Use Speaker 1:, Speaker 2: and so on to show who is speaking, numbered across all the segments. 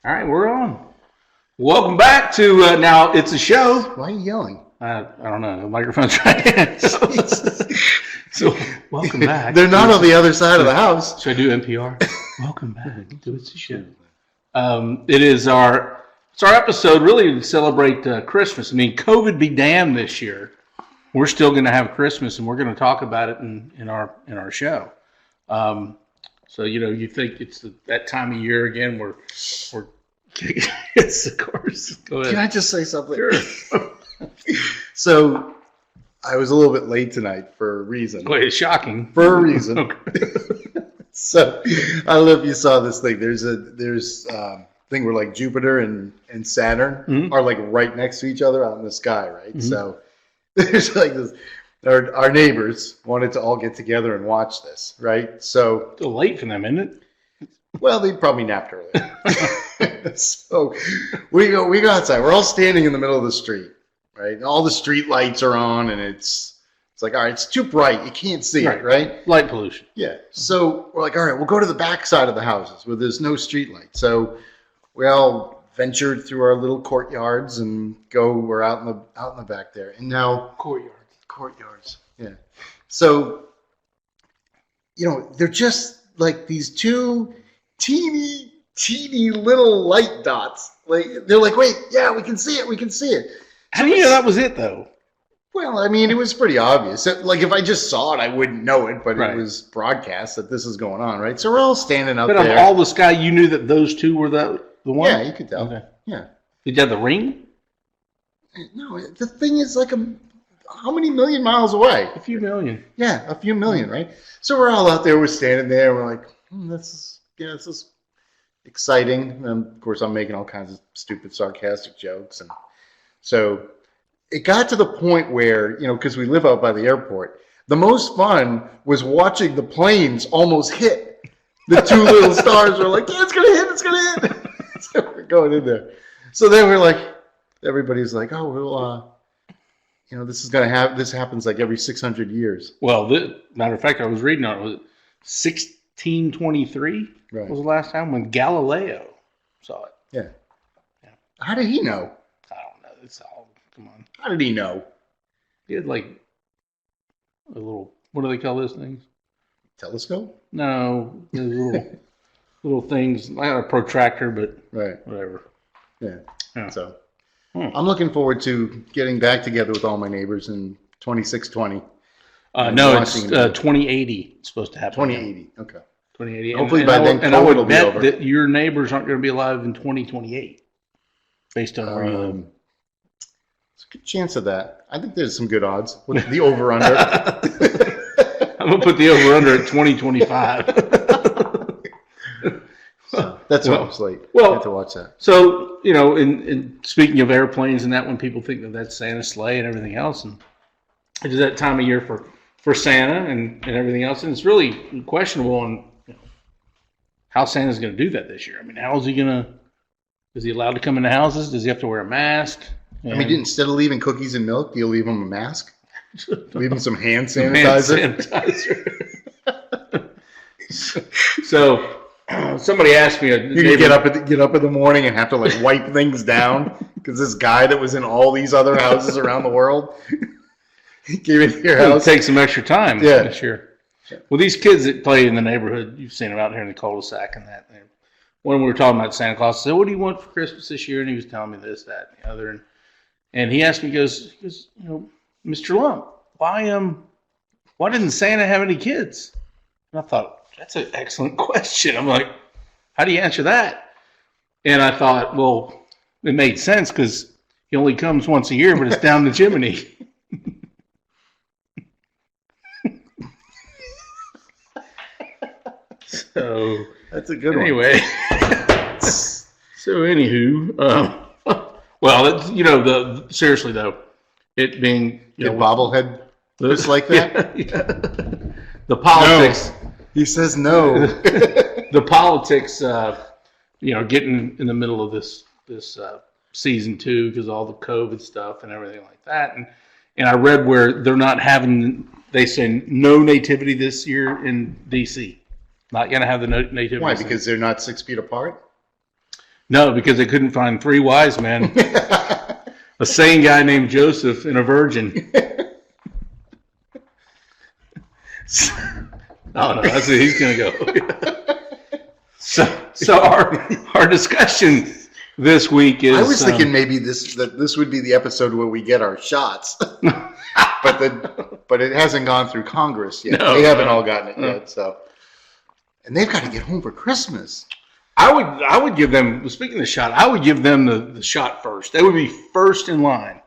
Speaker 1: All right, we're on. Welcome back to Now It's a Show.
Speaker 2: Why are you yelling?
Speaker 1: I don't know. The microphone's right. So welcome back.
Speaker 2: They're not on the other side of the house.
Speaker 1: Should I do NPR? Welcome back to It's a Show. It is our episode really to celebrate Christmas. I mean, COVID be damned this year. We're still going to have Christmas, and we're going to talk about it in our show. So you think it's that time of year again? We're it's of course. Go ahead.
Speaker 2: Can I just say something?
Speaker 1: Sure.
Speaker 2: So, I was a little bit late tonight for a reason.
Speaker 1: Wait, it's shocking.
Speaker 2: For a reason.
Speaker 1: Okay.
Speaker 2: So, I don't know if you saw this thing. There's thing where like Jupiter and Saturn are like right next to each other out in the sky, right? Mm-hmm. So, there's like this. Our neighbors wanted to all get together and watch this, right? So
Speaker 1: it's late for them, isn't it?
Speaker 2: Well, they probably napped early. So we go outside. We're all standing in the middle of the street, right? And all the street lights are on, and it's like, all right, it's too bright. You can't see it, right?
Speaker 1: Light pollution.
Speaker 2: Yeah. So we're like, all right, we'll go to the back side of the houses where there's no street light. So we all ventured through our little courtyards and we're out in the back there. And now courtyards. Yeah. So, they're just like these two teeny little light dots. Like they're like, wait, yeah, we can see it.
Speaker 1: How do you know that was it though?
Speaker 2: Well, I mean, it was pretty obvious. Like if I just saw it, I wouldn't know it, but
Speaker 1: right.
Speaker 2: It was broadcast that this is going on, right? So we're all standing up there.
Speaker 1: But of all the sky, you knew that those two were the one?
Speaker 2: Yeah, you could tell.
Speaker 1: Okay.
Speaker 2: Yeah.
Speaker 1: Did you have the ring?
Speaker 2: No, the thing is like how many million miles away?
Speaker 1: A few million.
Speaker 2: Yeah, a few million, right? So we're all out there, we're standing there, we're like, this is exciting. And of course, I'm making all kinds of stupid, sarcastic jokes. And so it got to the point where, because we live out by the airport, the most fun was watching the planes almost hit. The two little stars were like, yeah, it's going to hit. So we're going in there. So then we're like, everybody's like, oh, well, this happens like every 600 years.
Speaker 1: Well, matter of fact, I was reading on it. Was it 1623? Right. Was the last time when Galileo saw it.
Speaker 2: Yeah. How did he know?
Speaker 1: I don't know. It's all, come on.
Speaker 2: How did he know?
Speaker 1: He had like a little, what do they call those things?
Speaker 2: Telescope?
Speaker 1: No, little things. I got a protractor, but
Speaker 2: right.
Speaker 1: Whatever.
Speaker 2: Yeah. So. I'm looking forward to getting back together with all my neighbors in 2620.
Speaker 1: No, it's 2080. It's supposed to happen.
Speaker 2: 2080. Okay.
Speaker 1: 2080.
Speaker 2: Hopefully by then,
Speaker 1: and I would bet
Speaker 2: over.
Speaker 1: that your neighbors aren't going to be alive in 2028, based on where you live.
Speaker 2: There's a good chance of that. I think there's some good odds with the over/under.
Speaker 1: I'm going to put the over/under at 2025.
Speaker 2: That's why I'm late.
Speaker 1: Well,
Speaker 2: I have to watch that.
Speaker 1: So, in speaking of airplanes and that, when people think that that's Santa's sleigh and everything else, and it is that time of year for Santa and everything else, and it's really questionable on how Santa's going to do that this year. I mean, how is he going to? Is he allowed to come into houses? Does he have to wear a mask?
Speaker 2: I mean, instead of leaving cookies and milk, do you leave him a mask? Leave him some hand sanitizer.
Speaker 1: So. Somebody asked me.
Speaker 2: You can get up in the morning and have to like wipe things down because this guy that was in all these other houses around the world came into your house.
Speaker 1: It'll take some extra time this year. Well, these kids that play in the neighborhood, you've seen them out here in the cul-de-sac and that. When we were talking about Santa Claus, I said, "What do you want for Christmas this year?" And he was telling me this, that, and the other. And he asked me, he goes, Mr. Lump, why didn't Santa have any kids? And I thought, that's an excellent question. I'm like, how do you answer that? And I thought, well, it made sense because he only comes once a year, but it's down the chimney. So
Speaker 2: that's a good one.
Speaker 1: Anyway, so anywho, well, that's, seriously though, it being
Speaker 2: bobblehead just like that.
Speaker 1: Yeah. The politics.
Speaker 2: No. He says no.
Speaker 1: The politics, getting in the middle of this season 2 because all the COVID stuff and everything like that, and I read where they're not having. They say no nativity this year in DC. Not going to have the nativity.
Speaker 2: Why? Because they're not 6 feet apart?
Speaker 1: No, because they couldn't find 3 wise men, a sane guy named Joseph, and a virgin. Oh no, that's where he's going to go. So our discussion this week is.
Speaker 2: I was thinking maybe this would be the episode where we get our shots, but it hasn't gone through Congress yet.
Speaker 1: No,
Speaker 2: they haven't all gotten it yet. So, and they've got to get home for Christmas.
Speaker 1: I would give them. Speaking of the shot, I would give them the shot first. They would be first in line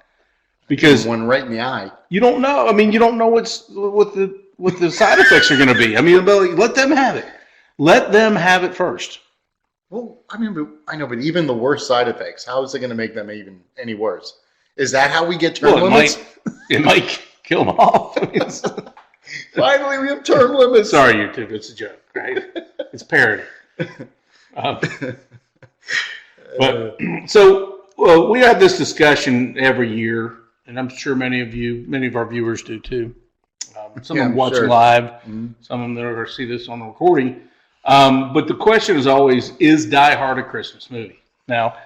Speaker 1: because
Speaker 2: one right in the eye.
Speaker 1: You don't know. I mean, you don't know what the side effects are going to be. I mean, let them have it. Let them have it first.
Speaker 2: Well, I know, but even the worst side effects, how is it going to make them even any worse? Is that how we get term limits?
Speaker 1: It might kill them off.
Speaker 2: Finally, we have term limits.
Speaker 1: Sorry, YouTube. It's a joke, right? It's parody. But so we have this discussion every year, and I'm sure many of our viewers do too. Some of them watch live. Mm-hmm. Some of them that are see this on the recording. But the question is always, is Die Hard a Christmas movie? Now,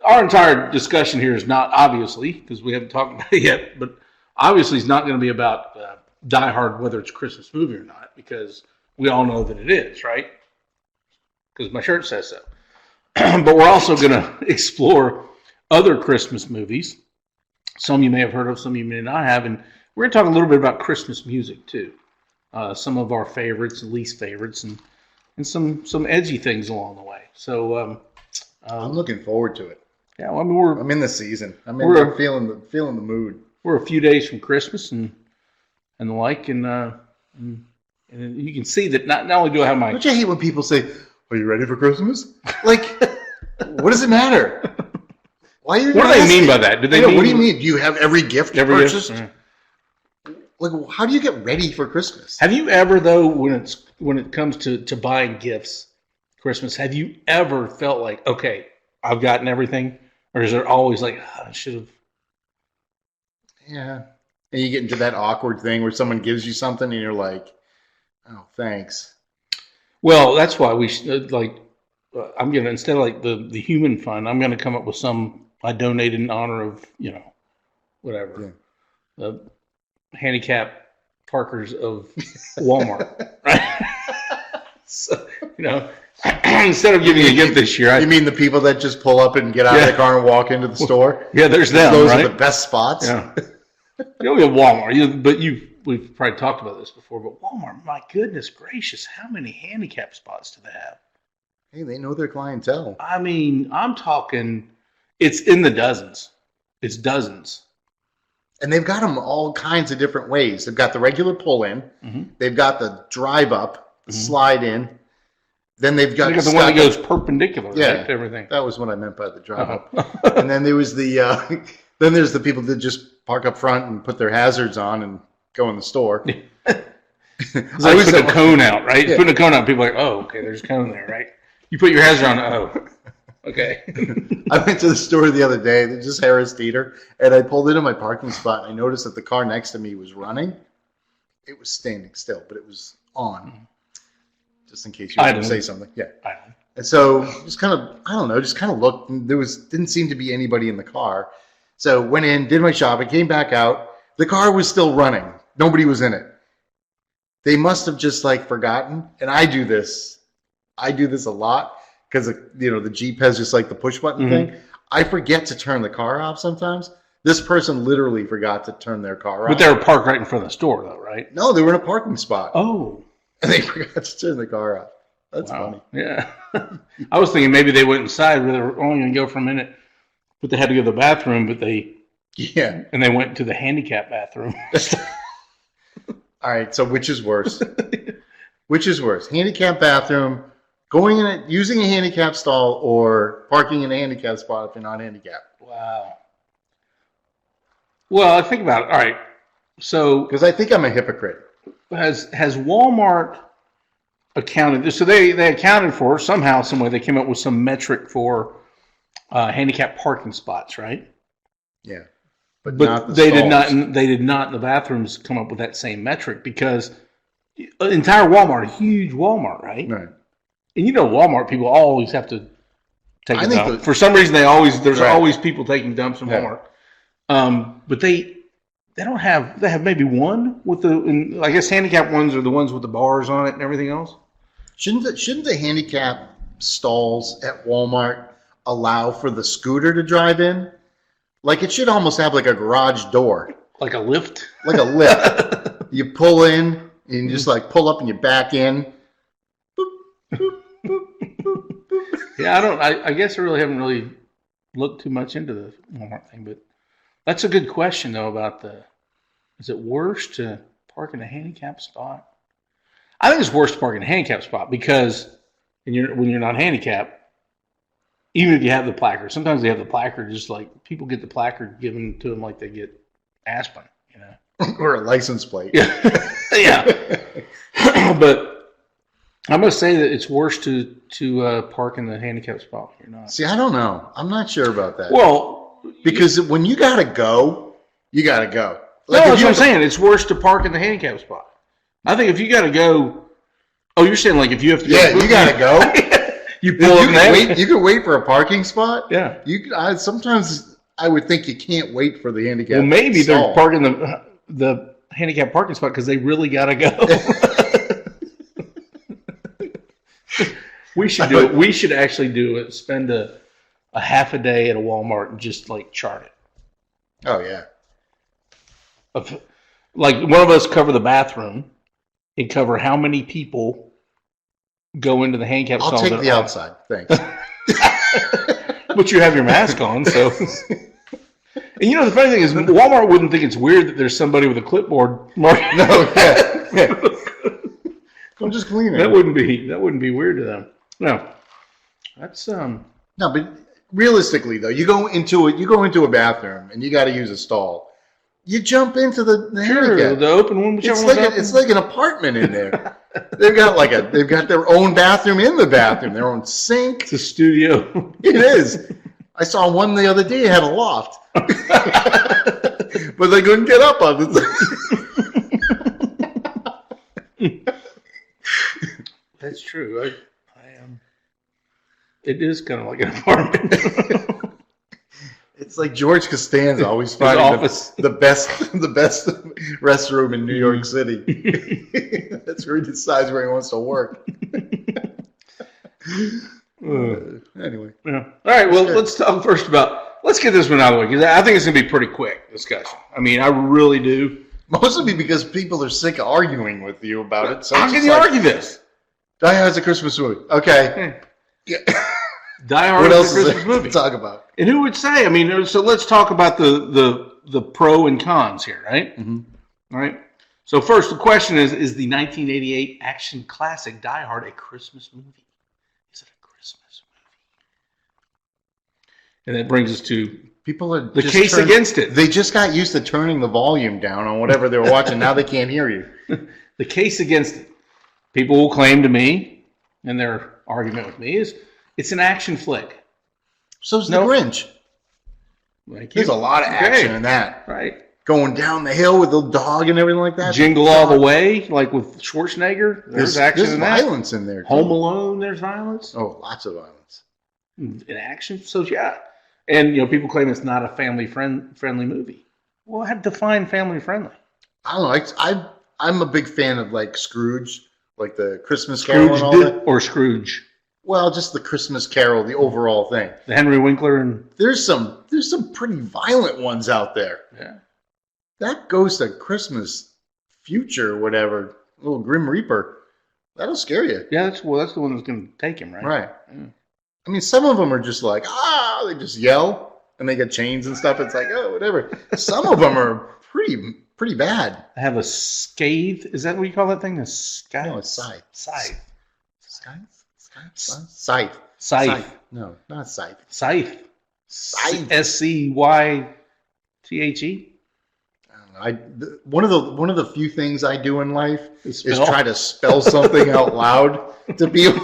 Speaker 1: our entire discussion here is not obviously, because we haven't talked about it yet, but obviously it's not going to be about Die Hard, whether it's a Christmas movie or not, because we all know that it is, right? Because my shirt says so. But we're also going to explore other Christmas movies. Some you may have heard of, some you may not have, and we're going to talk a little bit about Christmas music too. Some of our favorites and least favorites, and some edgy things along the way. So
Speaker 2: I'm looking forward to it.
Speaker 1: Yeah, well, I mean, I'm
Speaker 2: in the season. I'm feeling the mood.
Speaker 1: We're a few days from Christmas and the like, and you can see that not only do I have my.
Speaker 2: Don't you hate when people say, "Are you ready for Christmas?" Like, what does it matter? Why are you?
Speaker 1: What do they mean by that?
Speaker 2: What do you mean? Do you have every gift purchased? Gift? Like, how do you get ready for Christmas?
Speaker 1: Have you ever, though, when it comes to buying gifts, Christmas, have you ever felt like, okay, I've gotten everything? Or is there always like, oh, I should have?
Speaker 2: Yeah. And you get into that awkward thing where someone gives you something and you're like, oh, thanks.
Speaker 1: Well, that's why we should, I'm going to, instead of like the human fund, I'm going to come up with some I donated in honor of, whatever. Yeah. The handicap parkers of Walmart, right? So, instead of giving a gift this year,
Speaker 2: you mean the people that just pull up and get out of the car and walk into the store?
Speaker 1: Yeah, there's them.
Speaker 2: Those
Speaker 1: right?
Speaker 2: are the best spots.
Speaker 1: Yeah. We have Walmart, we've probably talked about this before, but Walmart, my goodness gracious, how many handicap spots do they have?
Speaker 2: Hey, they know their clientele.
Speaker 1: I mean, I'm talking, it's in the dozens. It's dozens.
Speaker 2: And they've got them all kinds of different ways. They've got the regular pull-in. Mm-hmm. They've got the drive-up, slide in. Then they've got
Speaker 1: the one that goes perpendicular, right, to everything.
Speaker 2: That was what I meant by the drive-up. And then there was then there's the people that just park up front and put their hazards on and go in the store.
Speaker 1: It's like putting a cone out, right? Yeah. Putting a cone out, people are like, oh, okay, there's a cone there, right? You put your hazard on, oh, okay.
Speaker 2: I went to the store the other day, just Harris Theater, and I pulled into my parking spot, and I noticed that the car next to me was running. It was standing still, but it was on. Just in case you want to say something. Yeah. And so just kind of looked, and didn't seem to be anybody in the car. So went in, did my shopping, came back out. The car was still running. Nobody was in it. They must have just forgotten. And I do this a lot because the Jeep has just the push button thing. I forget to turn the car off sometimes. This person literally forgot to turn their car off.
Speaker 1: But they were parked right in front of the store though, right?
Speaker 2: No, they were in a parking spot.
Speaker 1: Oh.
Speaker 2: And they forgot to turn the car off. That's funny.
Speaker 1: Yeah. I was thinking maybe they went inside where they were only going to go for a minute, but they had to go to the bathroom, and they went to the handicap bathroom.
Speaker 2: All right, so which is worse? Which is worse? Handicap bathroom, going in it, using a handicap stall, or parking in a handicap spot if you're not handicapped?
Speaker 1: Wow. Well, I think about it. All right. So,
Speaker 2: because I think I'm a hypocrite.
Speaker 1: Has Walmart accounted? So they accounted for somehow, some way. They came up with some metric for handicap parking spots, right?
Speaker 2: Yeah,
Speaker 1: but not the stalls. They did not in the bathrooms come up with that same metric because entire Walmart, a huge Walmart, right?
Speaker 2: Right.
Speaker 1: And Walmart people always have to take
Speaker 2: I
Speaker 1: a
Speaker 2: think
Speaker 1: dump. For some reason, there's
Speaker 2: Right.
Speaker 1: always people taking dumps in Walmart. But they don't have. They have maybe one with I guess handicap ones are the ones with the bars on it and everything else.
Speaker 2: Shouldn't the handicap stalls at Walmart allow for the scooter to drive in? Like it should almost have like a garage door,
Speaker 1: Like a lift.
Speaker 2: like a lift. You pull in and you just like pull up and you back in. Boop, boop, boop, boop, boop.
Speaker 1: Yeah, I guess I really haven't looked too much into the Walmart thing, but that's a good question though about is it worse to park in a handicap spot? I think it's worse to park in a handicap spot because when you're not handicapped, even if you have the placard, sometimes they have the placard just like people get the placard given to them like they get aspirin,
Speaker 2: Or a license plate.
Speaker 1: Yeah, yeah. But I must say that it's worse to park in the handicap spot when you're not.
Speaker 2: See, I don't know. I'm not sure about that.
Speaker 1: Well,
Speaker 2: because when you gotta go, you gotta go.
Speaker 1: Like no, that's what I'm saying. It's worse to park in the handicap spot. I think if you gotta go, you're saying like if you have to go.
Speaker 2: Yeah, you gotta go.
Speaker 1: You pull up there.
Speaker 2: You can wait for a parking spot.
Speaker 1: Yeah.
Speaker 2: Sometimes I would think you can't wait for the handicap.
Speaker 1: Well, maybe
Speaker 2: stall.
Speaker 1: they're parking the handicap parking spot because they really gotta go. We should do it. We should actually do it. Spend a half a day at a Walmart and just like chart it.
Speaker 2: Oh yeah.
Speaker 1: Like one of us cover the bathroom and cover how many people go into the handicap stall.
Speaker 2: I'll take the outside. Thanks.
Speaker 1: But you have your mask on, so. And the funny thing is, Walmart wouldn't think it's weird that there's somebody with a clipboard marking.
Speaker 2: No, yeah. I'm just cleaning.
Speaker 1: That wouldn't be weird to them. No, that's
Speaker 2: No, but realistically though, you go into a bathroom and you got to use a stall. You jump into the handicap.
Speaker 1: The open one.
Speaker 2: It's like an apartment in there. They've got their own bathroom in the bathroom, their own sink.
Speaker 1: It's a studio.
Speaker 2: It is. I saw one the other day. It had a loft, but they couldn't get up on it.
Speaker 1: That's true. I am. It is kind of like an apartment.
Speaker 2: It's like George Costanza always finding the best restroom in New York City. That's where he decides where he wants to work. Anyway.
Speaker 1: Yeah. All right. Well, let's talk first let's get this one out of the way because I think it's going to be a pretty quick discussion. I mean, I really do.
Speaker 2: Mostly because people are sick of arguing with you about it. So
Speaker 1: how can you argue this?
Speaker 2: Die Hard's a Christmas movie. Okay. Yeah.
Speaker 1: Die Hard
Speaker 2: what else
Speaker 1: is a Christmas movie.
Speaker 2: To talk about?
Speaker 1: And who would say? I mean, so let's talk about the pro and cons here, right?
Speaker 2: Mm-hmm.
Speaker 1: All right. So first, the question is the 1988 action classic Die Hard a Christmas movie? Is it a Christmas movie? And that brings us to
Speaker 2: people are
Speaker 1: the case against it.
Speaker 2: They just got used to turning the volume down on whatever they were watching. Now they can't hear you.
Speaker 1: The case against it. People will claim to me, and their argument with me is, it's an action flick.
Speaker 2: So's the Grinch. There's a lot of action in that.
Speaker 1: Right.
Speaker 2: Going down the hill with the dog and everything like that.
Speaker 1: Jingle All the Way, like with Schwarzenegger. There's action in that.
Speaker 2: There's violence in there.
Speaker 1: Home Alone, there's violence.
Speaker 2: Oh, lots of violence.
Speaker 1: In action? So, yeah. And, people claim it's not a family-friendly movie. Well, how to define family-friendly?
Speaker 2: I don't know. I'm a big fan of, like, Scrooge, like the Christmas Carol and all that.
Speaker 1: Or Scrooge?
Speaker 2: Well, just the Christmas Carol, the overall thing.
Speaker 1: The Henry Winkler and...
Speaker 2: There's some pretty violent ones out there.
Speaker 1: Yeah.
Speaker 2: That Ghost of Christmas Future, whatever, little Grim Reaper, that'll scare you.
Speaker 1: Yeah, that's the one that's going to take him, right?
Speaker 2: Right.
Speaker 1: Yeah.
Speaker 2: I mean, some of them are just like, they just yell, and they get chains and stuff. It's like, whatever. Some of them are pretty bad.
Speaker 1: I have a scathe. Is that what you call that thing? A scythe?
Speaker 2: No, it's scythe.
Speaker 1: Scythe.
Speaker 2: Scythe.
Speaker 1: Scythe.
Speaker 2: No, not scythe.
Speaker 1: Scythe.
Speaker 2: Scythe.
Speaker 1: SCYTHE.
Speaker 2: I don't know. One of the few things I do in life is
Speaker 1: Spell?
Speaker 2: try to spell something out loud to people.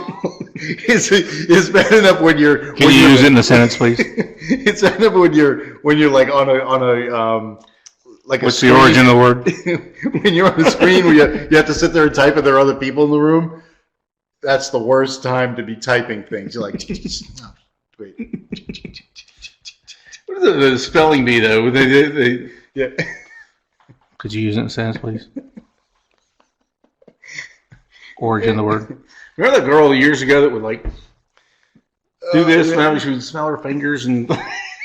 Speaker 2: It's bad enough when you're.
Speaker 1: Can you use it in a sentence, please?
Speaker 2: It's bad enough when you're like on a like
Speaker 1: what's
Speaker 2: a screen.
Speaker 1: The origin of the word?
Speaker 2: When you're on a screen where you have to sit there and type, and there are other people in the room. That's the worst time to be typing things. You're like, Wait.
Speaker 1: What is the spelling bee though?
Speaker 2: Yeah.
Speaker 1: Could you use it in a sentence, please? Origin of the word. Remember that girl years ago that would like do this? Yeah. She would smell her fingers and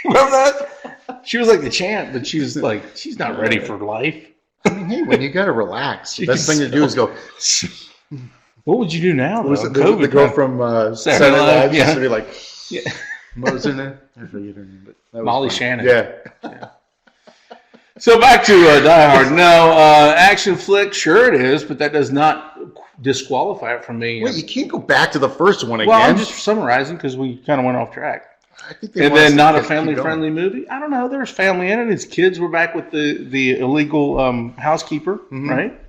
Speaker 1: remember that? She was like the champ, but she was like, she's not ready for life.
Speaker 2: I mean, hey, when you gotta relax, the best thing to do is go.
Speaker 1: What would you do now?
Speaker 2: Was it the girl from Saturday Night Live?
Speaker 1: Yeah.
Speaker 2: Used to be like, what was her name? I forget her name, but that was
Speaker 1: Molly
Speaker 2: funny.
Speaker 1: Shannon.
Speaker 2: Yeah.
Speaker 1: So back to Die Hard. No, action flick, sure it is, but that does not disqualify it from me.
Speaker 2: Wait, you can't go back to the first one again.
Speaker 1: Well, I'm just summarizing because we kind of went off track.
Speaker 2: I think
Speaker 1: And then not a family-friendly movie? I don't know. There's family in it. His kids were back with the illegal housekeeper, right?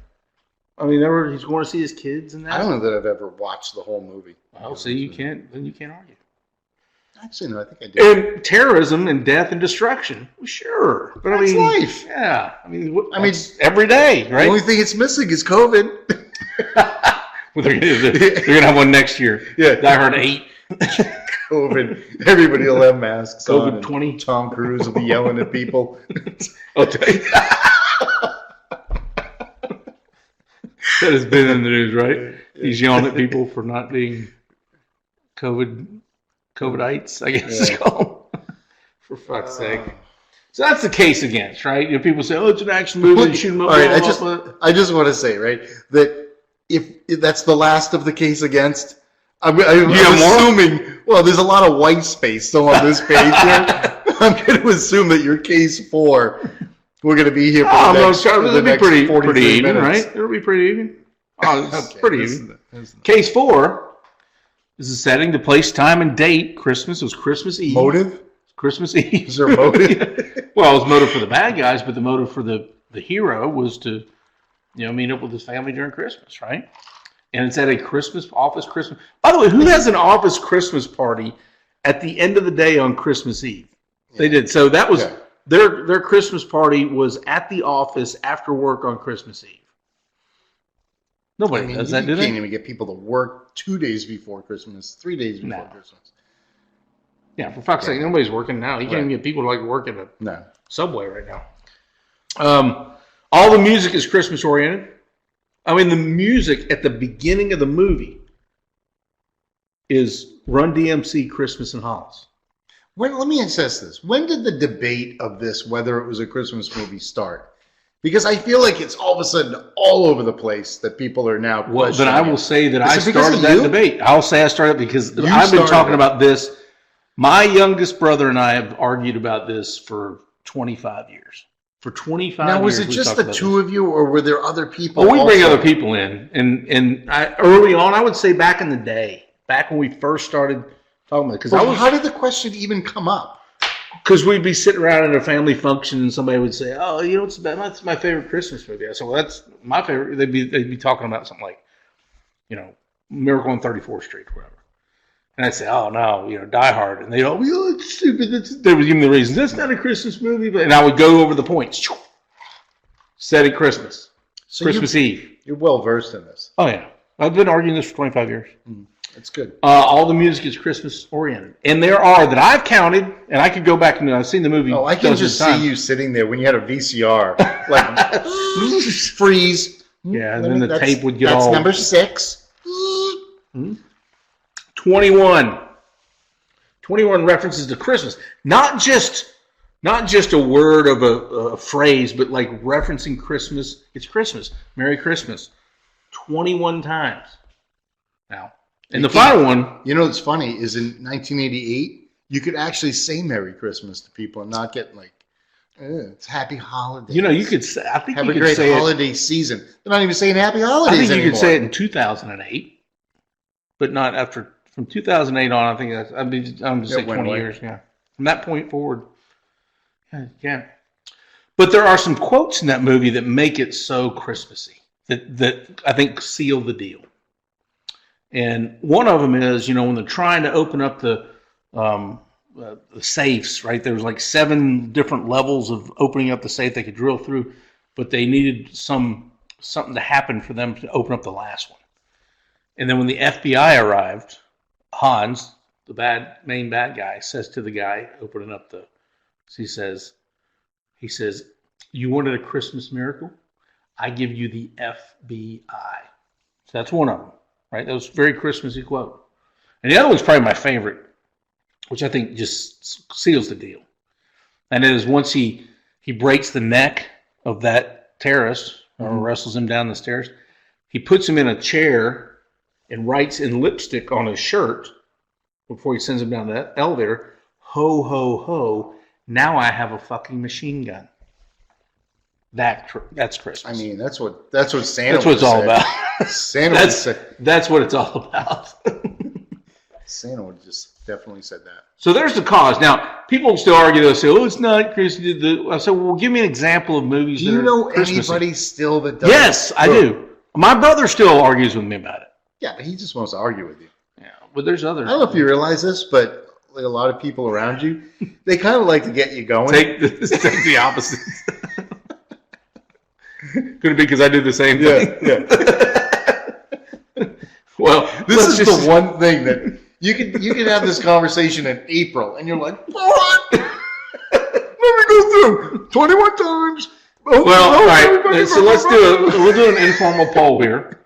Speaker 1: I mean, he's going to see his kids and that.
Speaker 2: I don't know that I've ever watched the whole movie.
Speaker 1: Well, see, you can't argue.
Speaker 2: Actually, no, I think I did.
Speaker 1: And terrorism and death and destruction, well, sure. But
Speaker 2: That's
Speaker 1: I mean,
Speaker 2: life.
Speaker 1: Yeah. I mean, every day, right?
Speaker 2: The only thing it's missing is COVID.
Speaker 1: Well, they're gonna have one next year.
Speaker 2: Yeah.
Speaker 1: Die Hard 8.
Speaker 2: COVID. Everybody will have masks on.
Speaker 1: COVID 20.
Speaker 2: Tom Cruise will be yelling at people.
Speaker 1: I'll tell you. That has been in the news, right? He's yelling at people for not being COVIDites, I guess it's called. For fuck's sake. So that's the case against, right? You know, people say, "Oh, it's an action movie." You shoot 'em up.
Speaker 2: All right, I just want to say, right, that if that's the last of the case against, I'm assuming. Well, there's a lot of white space still on this page here. I'm going to assume that your case 4. We're going to be here for the next 43
Speaker 1: even,
Speaker 2: minutes.
Speaker 1: right? It'll be pretty even. Oh, it's
Speaker 2: Okay,
Speaker 1: pretty even. Case 4 is the setting, the place, time, and date. Christmas. It was Christmas Eve.
Speaker 2: Motive?
Speaker 1: Christmas Eve.
Speaker 2: Is there a motive?
Speaker 1: Well, it was motive for the bad guys, but the motive for the hero was to, meet up with his family during Christmas, right? And it's at a office Christmas. By the way, who has an office Christmas party at the end of the day on Christmas Eve? Yeah. They did. So that was their Christmas party was at the office after work on Christmas Eve. Nobody does that, do they?
Speaker 2: You can't even get people to work 2 days before Christmas, 3 days before Christmas.
Speaker 1: Yeah, for fuck's sake, nobody's working now. You can't even get people to work at a subway right now. All the music is Christmas oriented. I mean, the music at the beginning of the movie is Run DMC, Christmas and Hollis.
Speaker 2: Let me assess this. When did the debate of this, whether it was a Christmas movie, start? Because I feel like it's all of a sudden all over the place that people are now questioning.
Speaker 1: Well, then I will say that I started that debate. I'll say I started because I've been talking about this. My youngest brother and I have argued about this for 25 years. For 25 years.
Speaker 2: Now, was it just the two of you, or were there other people?
Speaker 1: Oh, we bring other people in. And early on, I would say back in the day, back when we first started talking about it.
Speaker 2: How did the question even come up?
Speaker 1: Because we'd be sitting around at a family function and somebody would say, "Oh, that's my favorite Christmas movie." I said, "Well, that's my favorite." They'd be talking about something like, Miracle on 34th Street or whatever. And I'd say, "Oh no, Die Hard," and they'd all be, "Oh, it's stupid." They would give me the reasons. That's not a Christmas movie, and I would go over the points. Set at Christmas, Christmas Eve.
Speaker 2: You're well versed in this.
Speaker 1: Oh yeah, I've been arguing this for 25 years.
Speaker 2: That's good.
Speaker 1: All the music is Christmas oriented, and there are that I've counted, and I could go back and I've seen the movie.
Speaker 2: Oh, I can just see you sitting there when you had a VCR, like freeze.
Speaker 1: Yeah, and then the tape would get
Speaker 2: all. That's number 6.
Speaker 1: 21 references to Christmas, not just a word of a phrase, but like referencing Christmas. It's Christmas, Merry Christmas, 21 times. Now, and the final one,
Speaker 2: what's funny is in 1988, you could actually say Merry Christmas to people and not get like, it's Happy Holidays.
Speaker 1: You could say. I think
Speaker 2: have
Speaker 1: you
Speaker 2: a
Speaker 1: could
Speaker 2: great
Speaker 1: say
Speaker 2: holiday season. They're not even saying Happy Holidays anymore.
Speaker 1: I think you could say it in 2008, but not after. From 2008 on, I think I'm just saying 20 years. Yeah, from that point forward, yeah. But there are some quotes in that movie that make it so Christmassy that I think seal the deal. And one of them is, when they're trying to open up the safes, right? There was like 7 different levels of opening up the safe they could drill through, but they needed something to happen for them to open up the last one. And then when the FBI arrived, Hans, the main bad guy, says to the guy opening up he says, "You wanted a Christmas miracle? I give you the FBI." So that's one of them, right? That was a very Christmassy quote. And the other one's probably my favorite, which I think just seals the deal. And it is once he breaks the neck of that terrorist, or wrestles him down the stairs, he puts him in a chair and writes in lipstick on his shirt before he sends him down the elevator, "Ho, ho, ho, now I have a fucking machine gun." That's Christmas.
Speaker 2: I mean, that's what Santa.
Speaker 1: That's what it's all about.
Speaker 2: Santa
Speaker 1: that's what it's all about.
Speaker 2: Santa would just definitely said that.
Speaker 1: So there's the cause. Now, people still argue. They'll say, "Oh, it's not Christmas." I said, "Well, give me an example of movies."
Speaker 2: Do you know anybody still that does?
Speaker 1: Yes, I do. My brother still argues with me about it.
Speaker 2: Yeah, but he just wants to argue with you.
Speaker 1: Yeah, but there's others.
Speaker 2: I don't know if you realize this, but like a lot of people around you, they kind of like to get you going.
Speaker 1: Take the opposite. Could it be because I do the same thing?
Speaker 2: Yeah.
Speaker 1: Well,
Speaker 2: this is the one thing that you can have this conversation in April, and you're like, "What? Let me go through 21 times."
Speaker 1: Well, all right. So we'll do an informal poll here.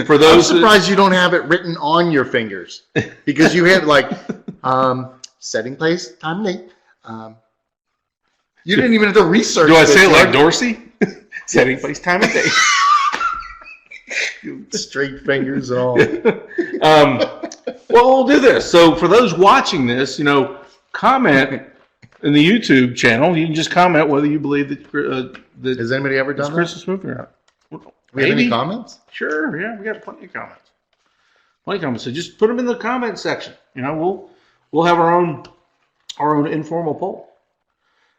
Speaker 1: For those,
Speaker 2: I'm surprised you don't have it written on your fingers, because you have like setting place, time, date. You didn't even have to research.
Speaker 1: Do I say it like Dorsey? Setting place, time, and date.
Speaker 2: Straight fingers and all.
Speaker 1: Well, we'll do this. So for those watching this, comment in the YouTube channel. You can just comment whether you believe that
Speaker 2: Has anybody ever done that?
Speaker 1: Christmas movie or not.
Speaker 2: We have any comments?
Speaker 1: Sure, yeah, we got plenty of comments. So just put them in the comment section. We'll have our own informal poll.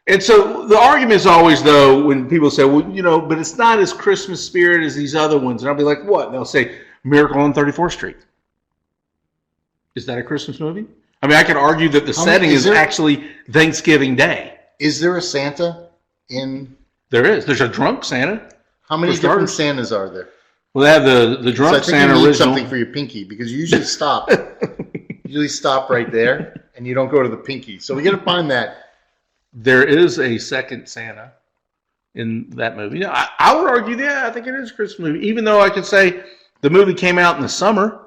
Speaker 1: And so the argument is always, though, when people say, "Well, but it's not as Christmas spirit as these other ones," and I'll be like, "What?" And they'll say, "Miracle on 34th Street." Is that a Christmas movie? I mean, I could argue that the setting is actually Thanksgiving Day.
Speaker 2: Is there a Santa in?
Speaker 1: There is. There's a drunk Santa.
Speaker 2: How many different Santas are there?
Speaker 1: Well, they have the drunk Santa
Speaker 2: you need
Speaker 1: original.
Speaker 2: Something for your pinky, because you usually stop. Right there, and you don't go to the pinky. So we got to find that.
Speaker 1: There is a second Santa in that movie. I would argue that I think it is a Christmas movie, even though I could say the movie came out in the summer,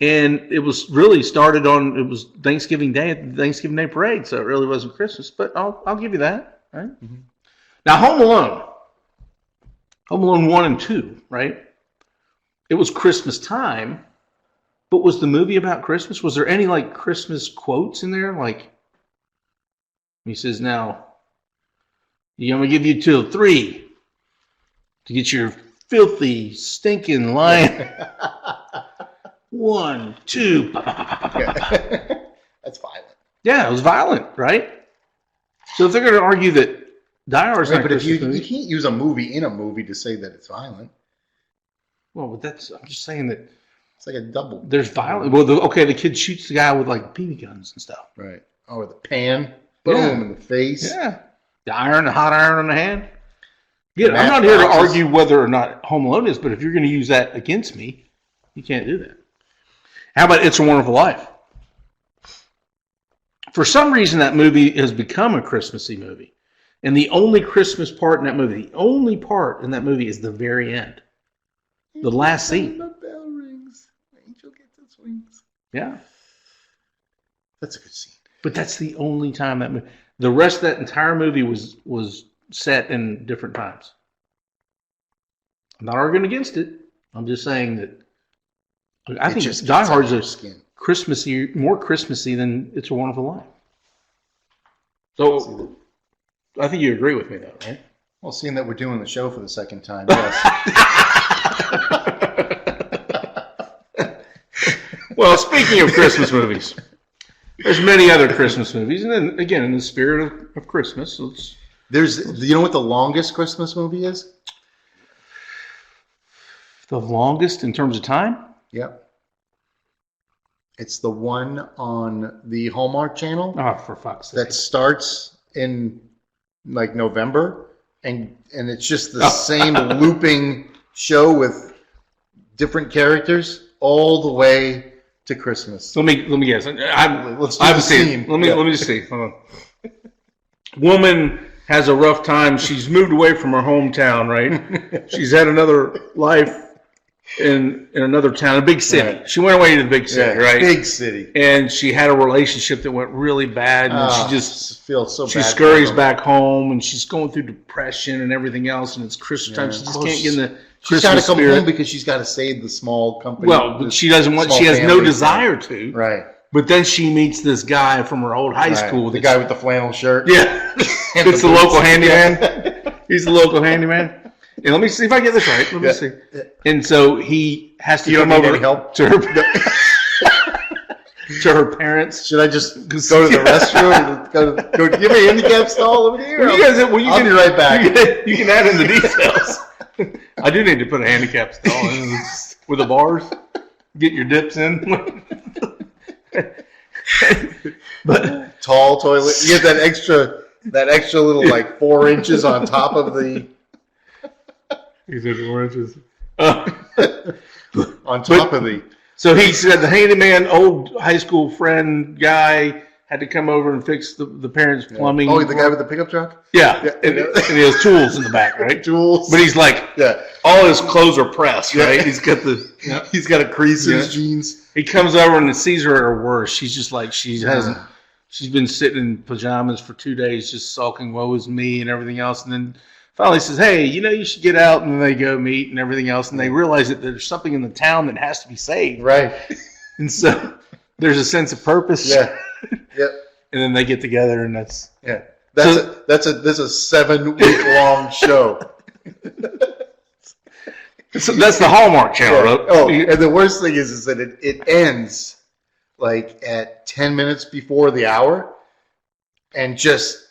Speaker 1: and it was really started on, it was Thanksgiving Day at the Thanksgiving Day parade, so it really wasn't Christmas. But I'll give you that. Right? Mm-hmm. Now, Home Alone 1 and 2, right? It was Christmas time, but was the movie about Christmas? Was there any like Christmas quotes in there? Like, he says, "Now, I'm going to give you till 3 to get your filthy, stinking lion." 1, 2.
Speaker 2: That's violent.
Speaker 1: Yeah, it was violent, right? So if they're going to argue that Die Hard is not a Christmas movie,
Speaker 2: you can't use a movie in a movie to say that it's violent.
Speaker 1: Well, but I'm just saying that
Speaker 2: it's like a double.
Speaker 1: There's violence. Well, the kid shoots the guy with like BB guns and stuff.
Speaker 2: Right. Oh, with the pan. Boom in the face.
Speaker 1: Yeah. The hot iron on the hand. Yeah, I'm not here to argue whether or not Home Alone is, but if you're going to use that against me, you can't do that. How about It's a Wonderful Life? For some reason, that movie has become a Christmassy movie. And the only Christmas part in that movie, is the very end. The last scene.
Speaker 2: The bell rings. Angel gets its wings.
Speaker 1: Yeah.
Speaker 2: That's a good scene.
Speaker 1: But that's the only time that movie. The rest of that entire movie was set in different times. I'm not arguing against it. I'm just saying that I think Die Hard's more Christmassy than It's a Wonderful Life. So I think you agree with me, though, right?
Speaker 2: Well, seeing that we're doing the show for the second time, yes.
Speaker 1: Well, speaking of Christmas movies, there's many other Christmas movies, and then again, in the spirit of Christmas,
Speaker 2: you know what the longest Christmas movie is?
Speaker 1: The longest in terms of time?
Speaker 2: Yep. It's the one on the Hallmark Channel.
Speaker 1: Oh, for fuck's sake!
Speaker 2: That starts in like November, and it's just the same looping show with different characters all the way to Christmas?
Speaker 1: Let me guess.
Speaker 2: Let's do
Speaker 1: I've
Speaker 2: the
Speaker 1: seen.
Speaker 2: scene.
Speaker 1: Let me just see. Hold on. Woman has a rough time. She's moved away from her hometown, right? She's had another life in another town, a big city.
Speaker 2: Right.
Speaker 1: She went away to the big city, right?
Speaker 2: Big city.
Speaker 1: And she had a relationship that went really bad, and she just
Speaker 2: feels so bad.
Speaker 1: She scurries back home, and she's going through depression and everything else, and it's Christmas time. She just can't get in the
Speaker 2: She's got to
Speaker 1: Christmas
Speaker 2: come
Speaker 1: spirit.
Speaker 2: home because she's got to save the small company.
Speaker 1: Well, but she doesn't want. She has no desire to.
Speaker 2: Right.
Speaker 1: But then she meets this guy from her old high school.
Speaker 2: The guy with the flannel shirt.
Speaker 1: Yeah. It's the local handyman. He's the local handyman. And let me see if I get this right. Let me see. And so he has to come over
Speaker 2: help
Speaker 1: to her to her parents.
Speaker 2: Should I just go to the restroom? Go give me a handicap stall over here.
Speaker 1: I'll
Speaker 2: be right back.
Speaker 1: You can add in the details. I do need to put a handicap stall in with the bars. Get your dips in. But
Speaker 2: tall toilet. You get that extra little like 4 inches on top of the.
Speaker 1: He said 4 inches.
Speaker 2: On top of the.
Speaker 1: So he said the handyman, old high school friend guy, had to come over and fix the parents' plumbing.
Speaker 2: Oh, the guy with the pickup truck?
Speaker 1: Yeah. And he has tools in the back, right?
Speaker 2: Tools.
Speaker 1: But he's like, all his clothes are pressed, right? He's got
Speaker 2: he's got a crease in his jeans.
Speaker 1: He comes over and sees her at her worst. She's just like, she's been sitting in pajamas for 2 days, just sulking, woe is me, and everything else. And then finally says, hey, you should get out. And then they go meet and everything else. And they realize that there's something in the town that has to be saved.
Speaker 2: Right.
Speaker 1: And so there's a sense of purpose.
Speaker 2: Yeah. Yep.
Speaker 1: And then they get together, and that's
Speaker 2: that's a 7-week long show.
Speaker 1: So that's the Hallmark Channel. Right?
Speaker 2: Oh, and the worst thing is that it ends like at 10 minutes before the hour, and just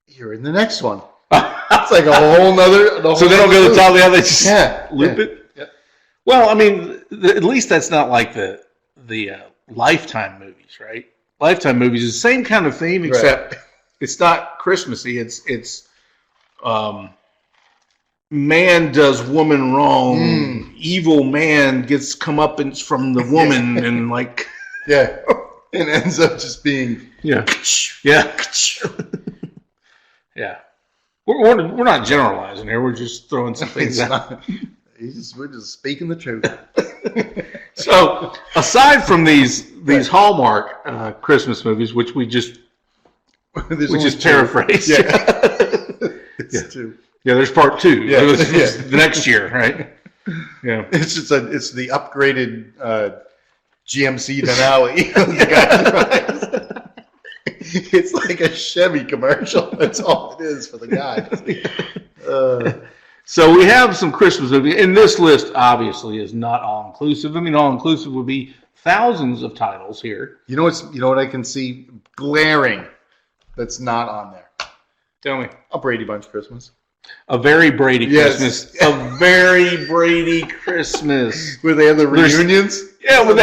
Speaker 2: you're in the next one. It's like a whole nother.
Speaker 1: So they don't go to the top of the hour; they just loop it.
Speaker 2: Yeah.
Speaker 1: Well, I mean, at least that's not like the Lifetime movies, right? Lifetime movies is the same kind of theme, except it's not Christmassy. It's man does woman wrong. Evil man gets comeuppance from the woman, and like
Speaker 2: and ends up just being
Speaker 1: yeah. We're not generalizing here. We're just throwing some things out.
Speaker 2: We're just speaking the truth.
Speaker 1: So, aside from these Hallmark Christmas movies, which we just paraphrased,
Speaker 2: it's two.
Speaker 1: Yeah, there's part 2. Yeah, the next year, right? Yeah,
Speaker 2: it's the upgraded GMC Denali. The guy drives. It's like a Chevy commercial. That's all it is for the guy.
Speaker 1: So we have some Christmas movies, and this list obviously is not all inclusive. I mean, all inclusive would be thousands of titles here.
Speaker 2: You know what I can see glaring that's not on there.
Speaker 1: Tell me.
Speaker 2: A Brady Bunch Christmas.
Speaker 1: A very Brady Christmas. A very Brady Christmas.
Speaker 2: Where they have the reunions?
Speaker 1: Yeah, but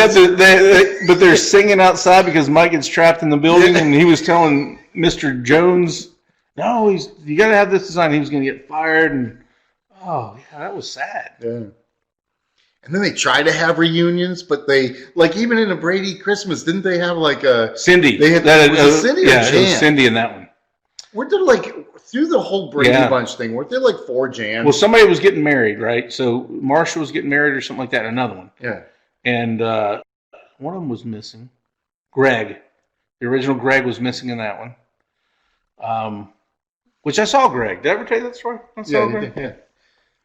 Speaker 1: but they're singing outside because Mike gets trapped in the building, and he was telling Mr. Jones, no, you got to have this design. He was going to get fired, and that was sad.
Speaker 2: Yeah. And then they try to have reunions, but they even in a Brady Christmas, didn't they have like a
Speaker 1: Cindy?
Speaker 2: They had Cindy or Jan?
Speaker 1: It was Cindy in that one.
Speaker 2: Weren't there through the whole Brady Bunch thing? Weren't there 4 Jans?
Speaker 1: Well, somebody was getting married, right? So Marsha was getting married or something like that. Another one.
Speaker 2: Yeah.
Speaker 1: And one of them was missing. Greg, the original Greg was missing in that one. Which I saw Greg. Did I ever tell you that story? I saw Greg.
Speaker 2: Yeah.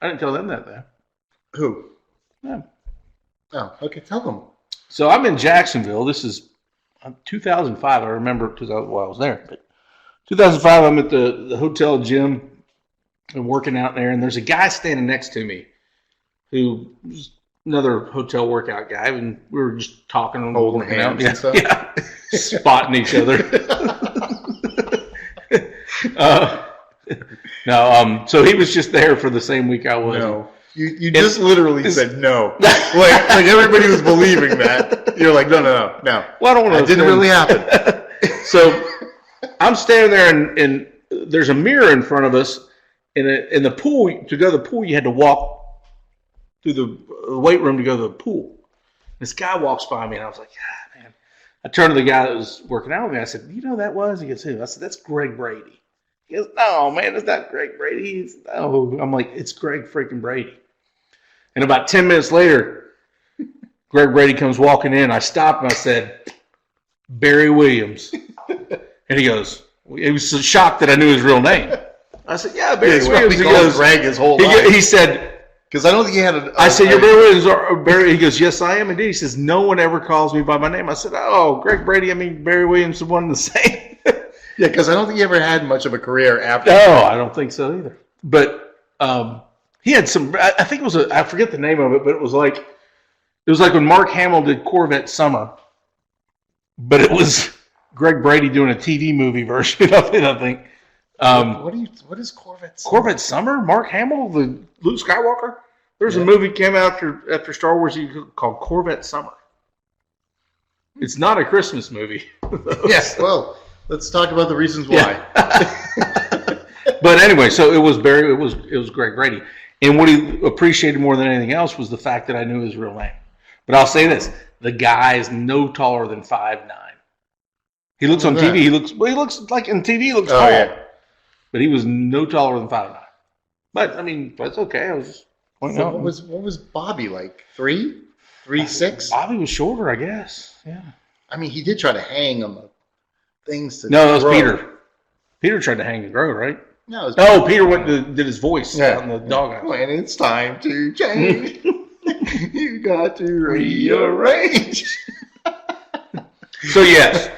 Speaker 1: I didn't tell them that though.
Speaker 2: Who?
Speaker 1: Yeah.
Speaker 2: Oh, okay. Tell them.
Speaker 1: So I'm in Jacksonville. This is 2005. I remember because I was there. But 2005, I'm at the hotel gym and working out there, and there's a guy standing next to me who was another hotel workout guy, and we were just talking and
Speaker 2: holding hands and stuff.
Speaker 1: Yeah, spotting each other. So he was just there for the same week I was.
Speaker 2: No. You just literally said no. like everybody was believing that. You're like, no.
Speaker 1: Well, I don't want to.
Speaker 2: It didn't really happen.
Speaker 1: So I'm standing there, and there's a mirror in front of us. In the pool, to go to the pool, you had to walk through the weight room to go to the pool. This guy walks by me, and I was like, man. I turned to the guy that was working out with me. I said, you know who that was? He goes, who? I said, that's Greg Brady. He goes, no, man, it's not Greg Brady. No. I'm like, it's Greg freaking Brady. And about 10 minutes later, Greg Brady comes walking in. I stopped and I said, Barry Williams. And he goes, he was so shocked that I knew his real name. I said, yeah, Barry Williams. He goes,
Speaker 2: Greg his whole life.
Speaker 1: He said,
Speaker 2: because I don't think he had a.
Speaker 1: I said, you're Barry Williams. Or Barry. He goes, yes, I am indeed. He says, no one ever calls me by my name. I said, oh, Greg Brady, I mean, Barry Williams, one and the same.
Speaker 2: Yeah, because I don't think he ever had much of a career after.
Speaker 1: No, I don't think so either. But he had some, I think it was, I forget the name of it, but it was like when Mark Hamill did Corvette Summer. But it was Greg Brady doing a TV movie version of it, I think.
Speaker 2: What is Corvette Summer?
Speaker 1: Corvette Summer? Mark Hamill, the Luke Skywalker? There's a movie came out after Star Wars called Corvette Summer. It's not a Christmas movie.
Speaker 2: Yes, well, let's talk about the reasons why.
Speaker 1: Yeah. But anyway, so it was Greg Brady. And what he appreciated more than anything else was the fact that I knew his real name. But I'll say this, the guy is no taller than 5'9". He looks on TV, he looks like in TV he looks tall. Yeah. But he was no taller than 5'9". But I mean, that's okay. I was just pointing out.
Speaker 2: What was Bobby like? 3'6"?
Speaker 1: Bobby was shorter, I guess. Yeah.
Speaker 2: I mean, he did try to hang on the things to
Speaker 1: No, that was Peter. Peter tried to hang and grow, right?
Speaker 2: No,
Speaker 1: Peter did his voice out in the doghouse.
Speaker 2: When it's time to change, you got to rearrange.
Speaker 1: So yes,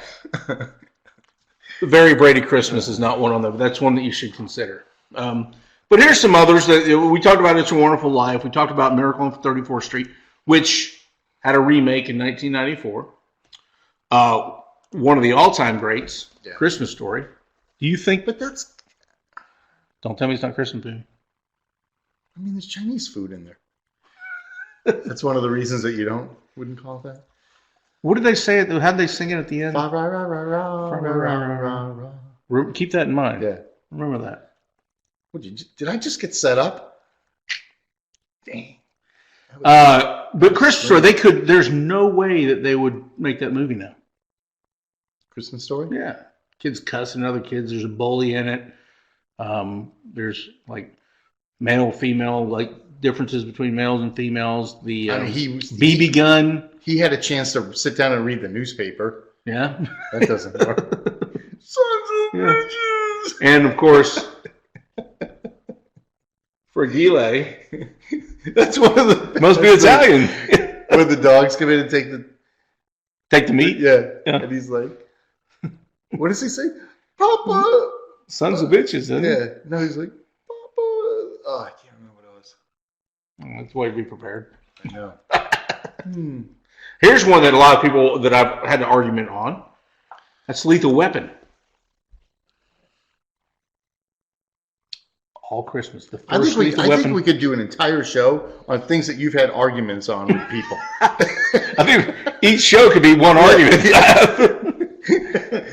Speaker 1: Very Brady Christmas is not one on them. That's one that you should consider. But here's some others that we talked about. It's a Wonderful Life. We talked about Miracle on 34th Street, which had a remake in 1994. One of the all-time greats, Christmas Story. Do you think?
Speaker 2: But that's.
Speaker 1: Don't tell me it's not Christmas movie.
Speaker 2: I mean, there's Chinese food in there. That's one of the reasons that you wouldn't call it that.
Speaker 1: What did they say? How did they sing it at the end? Keep that in mind.
Speaker 2: Yeah.
Speaker 1: Remember that.
Speaker 2: Did I just get set up? Dang.
Speaker 1: But Christmas Story, there's no way that they would make that movie now.
Speaker 2: Christmas Story?
Speaker 1: Yeah. Kids cussing other kids. There's a bully in it. There's like male, female, like differences between males and females. The BB gun.
Speaker 2: He had a chance to sit down and read the newspaper.
Speaker 1: Yeah.
Speaker 2: That doesn't work. Sons of bitches.
Speaker 1: And of course, Fragile.
Speaker 2: That's one of the
Speaker 1: must be Italian.
Speaker 2: Where the dogs come in and take the
Speaker 1: meat.
Speaker 2: Yeah. And he's like, what does he say? Papa.
Speaker 1: Sons of bitches, isn't
Speaker 2: it? Yeah. No, he's like, Papa. Oh, I can't remember what it was.
Speaker 1: That's the way to be prepared.
Speaker 2: I know.
Speaker 1: Here's one that a lot of people that I've had an argument on. That's Lethal Weapon. All Christmas. The first
Speaker 2: I think we could do an entire show on things that you've had arguments on with people.
Speaker 1: I think each show could be one argument.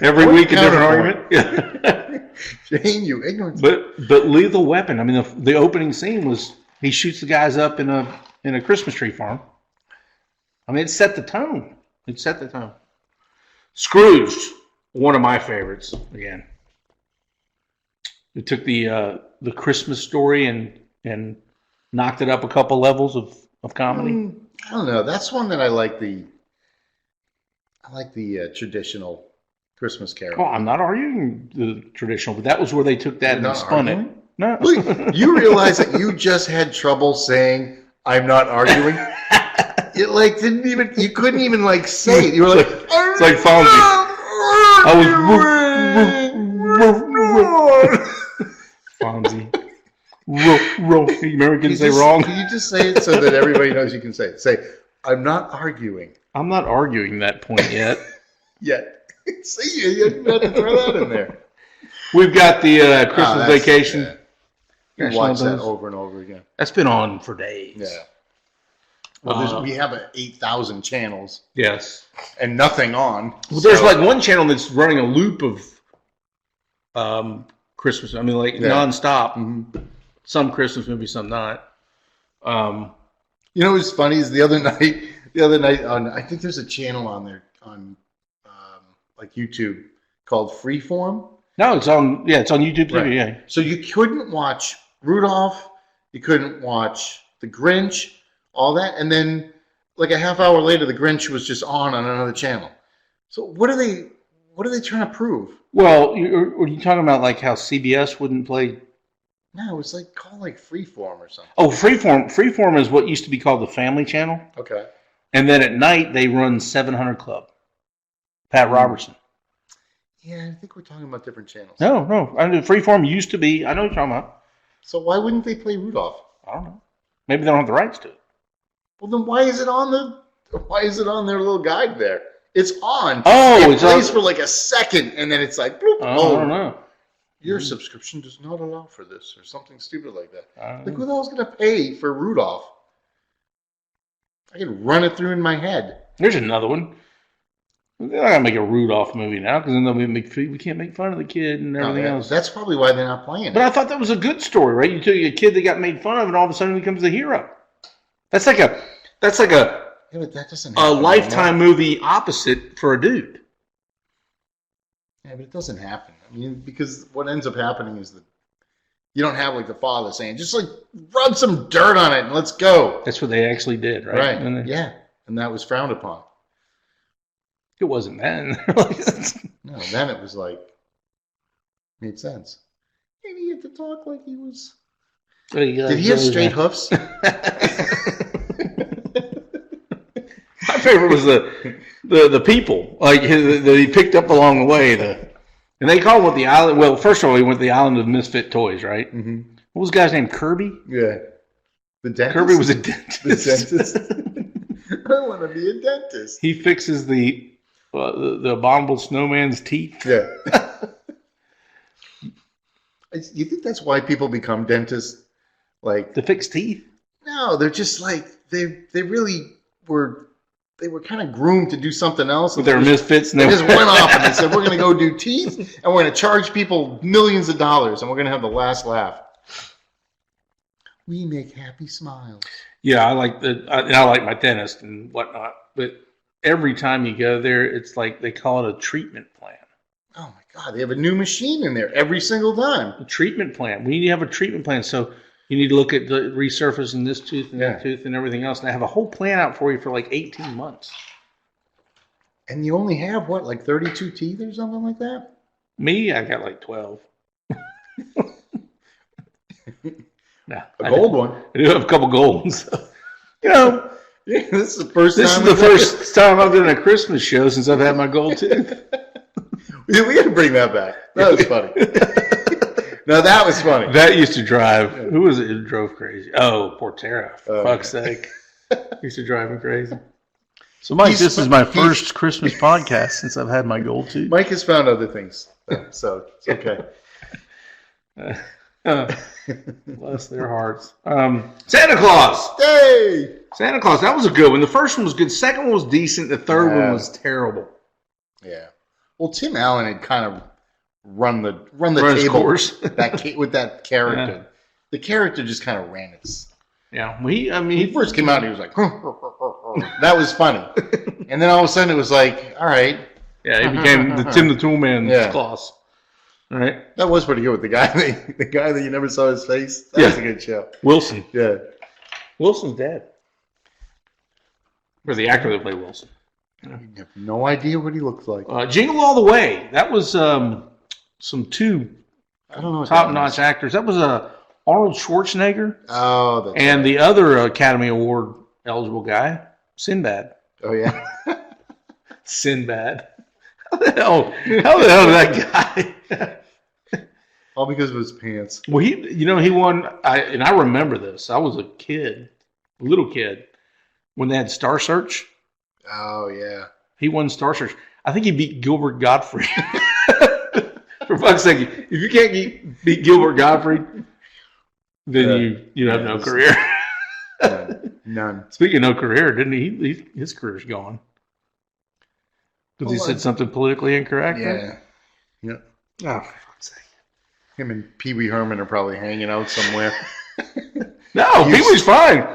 Speaker 1: Every week a different argument.
Speaker 2: Jane, you ignorant.
Speaker 1: But Lethal Weapon. I mean, the opening scene was he shoots the guys up in a Christmas tree farm. I mean, it set the tone. Scrooged, one of my favorites. Again, it took the Christmas Story and knocked it up a couple levels of comedy.
Speaker 2: I don't know. That's one that I like. The traditional Christmas Carol.
Speaker 1: Oh, I'm not arguing the traditional, but that was where they took that and spun it. No,
Speaker 2: you realize that you just had trouble saying "I'm not arguing." It didn't even. You couldn't even say it. You were like,
Speaker 1: it's like Fonzie. I was Fonzie. The Americans say wrong.
Speaker 2: Can you just say it so that everybody knows you can say it? Say, I'm not arguing.
Speaker 1: I'm not arguing that point yet.
Speaker 2: Yet. See, you had to throw that in there.
Speaker 1: We've got the Christmas Vacation.
Speaker 2: You watch that over and over again.
Speaker 1: That's been on for days.
Speaker 2: Yeah. Well, we have 8,000 channels.
Speaker 1: Yes.
Speaker 2: And nothing on.
Speaker 1: Well, there's one channel that's running a loop of Christmas. I mean, nonstop. Mm-hmm. Some Christmas movies, some not.
Speaker 2: You know what's funny is the other night the other night I think there's a channel on there on like YouTube called Freeform.
Speaker 1: No, it's on YouTube too.
Speaker 2: Right.
Speaker 1: Yeah.
Speaker 2: So you couldn't watch Rudolph, you couldn't watch The Grinch, all that, and then like a half hour later, The Grinch was just on another channel. So what are they trying to prove?
Speaker 1: Well, are you talking about like how CBS wouldn't play?
Speaker 2: No, it was like called like Freeform or something.
Speaker 1: Oh, Freeform. Freeform is what used to be called the Family Channel.
Speaker 2: Okay.
Speaker 1: And then at night they run 700 Club. Pat Robertson.
Speaker 2: Yeah, I think we're talking about different channels.
Speaker 1: No. I mean, Freeform used to be. I know what you're talking about.
Speaker 2: So why wouldn't they play Rudolph?
Speaker 1: I don't know. Maybe they don't have the rights to it.
Speaker 2: Well, then why is it on their little guide there? It's on.
Speaker 1: Oh,
Speaker 2: it plays for like a second, and then it's like, bloop,
Speaker 1: I don't know.
Speaker 2: Your subscription does not allow for this, or something stupid like that. Like, who the hell's going to pay for Rudolph? I can run it through in my head.
Speaker 1: There's another one. They're not gonna make a Rudolph movie now because then we can't make fun of the kid and everything else.
Speaker 2: That's probably why they're not playing it.
Speaker 1: But I thought that was a good story, right? You took a kid that got made fun of, and all of a sudden he becomes a hero. That's like a
Speaker 2: Yeah, but that doesn't happen
Speaker 1: Lifetime movie opposite for a dude.
Speaker 2: Yeah, but it doesn't happen. I mean, because what ends up happening is that you don't have like the father saying, just like rub some dirt on it and let's go.
Speaker 1: That's what they actually did, right?
Speaker 2: Right.
Speaker 1: And
Speaker 2: yeah. And that was frowned upon.
Speaker 1: It wasn't then.
Speaker 2: No, then it was like, made sense. Maybe he had to talk like he was. Did he have straight hoofs?
Speaker 1: My favorite was the people like that he picked up along the way. And they call him the island. Well, first of all, he went to the island of misfit toys, right?
Speaker 2: Mm-hmm.
Speaker 1: What was the guy's name? Kirby.
Speaker 2: Yeah, the dentist.
Speaker 1: Kirby was a dentist.
Speaker 2: The dentist. I want to be a dentist.
Speaker 1: He fixes the abominable snowman's teeth.
Speaker 2: Yeah. You think that's why people become dentists? Like
Speaker 1: to fix teeth?
Speaker 2: No, they're just like they really were. They were kind of groomed to do something else.
Speaker 1: But they were misfits.
Speaker 2: And they just went off and they said, "We're going to go do teeth, and we're going to charge people millions of dollars, and we're going to have the last laugh." We make happy smiles.
Speaker 1: Yeah, I like my dentist and whatnot, but every time you go there, it's like they call it a treatment plan.
Speaker 2: Oh my God, they have a new machine in there every single time.
Speaker 1: A treatment plan. We need to have a treatment plan. So you need to look at the resurfacing this tooth and that tooth and everything else. And they have a whole plan out for you for like 18 months.
Speaker 2: And you only have, what, like 32 teeth or something like that?
Speaker 1: Me, I got like 12.
Speaker 2: Nah, a gold one.
Speaker 1: I do have a couple gold ones. You know,
Speaker 2: this is the first
Speaker 1: time I've done a Christmas show since I've had my gold tooth.
Speaker 2: We got to bring that back. That was funny. No, that was funny.
Speaker 1: That used to drive. Who was it who drove crazy? Oh, Portera. For fuck's sake. Used to drive me crazy. So, Mike, this is my first Christmas podcast since I've had my gold tooth.
Speaker 2: Mike has found other things, so it's okay.
Speaker 1: Bless their hearts. Santa Claus.
Speaker 2: Hey!
Speaker 1: Santa Claus. That was a good one. The first one was good. Second one was decent. The third one was terrible.
Speaker 2: Yeah. Well, Tim Allen had kind of run the table
Speaker 1: course.
Speaker 2: with that character. Yeah. The character just kind of ran its.
Speaker 1: Yeah.
Speaker 2: He first came out and he was like, that was funny. And then all of a sudden it was like, all right.
Speaker 1: Yeah, he became the Tim the Toolman Claus. All right.
Speaker 2: That was pretty good with the guy that you never saw his face. That was a good show.
Speaker 1: Wilson.
Speaker 2: Yeah.
Speaker 1: Wilson's dead. Or the actor that played Wilson.
Speaker 2: I have no idea what he looks like.
Speaker 1: Jingle All the Way. That was some two top-notch actors. That was Arnold Schwarzenegger.
Speaker 2: Oh, that's
Speaker 1: and the other Academy Award eligible guy, Sinbad.
Speaker 2: Oh yeah,
Speaker 1: Sinbad. How the hell did that guy?
Speaker 2: All because of his pants.
Speaker 1: Well, he won. I remember this. I was a little kid, when they had Star Search.
Speaker 2: Oh yeah,
Speaker 1: he won Star Search. I think he beat Gilbert Gottfried. For fuck's sake, if you can't beat Gilbert Gottfried, then you have no career.
Speaker 2: None.
Speaker 1: Speaking of no career, didn't he? His career's gone because he said something politically incorrect.
Speaker 2: Yeah.
Speaker 1: Right?
Speaker 2: Yep.
Speaker 1: Oh, for fuck's sake!
Speaker 2: Him and Pee Wee Herman are probably hanging out somewhere.
Speaker 1: No, Pee Wee's fine.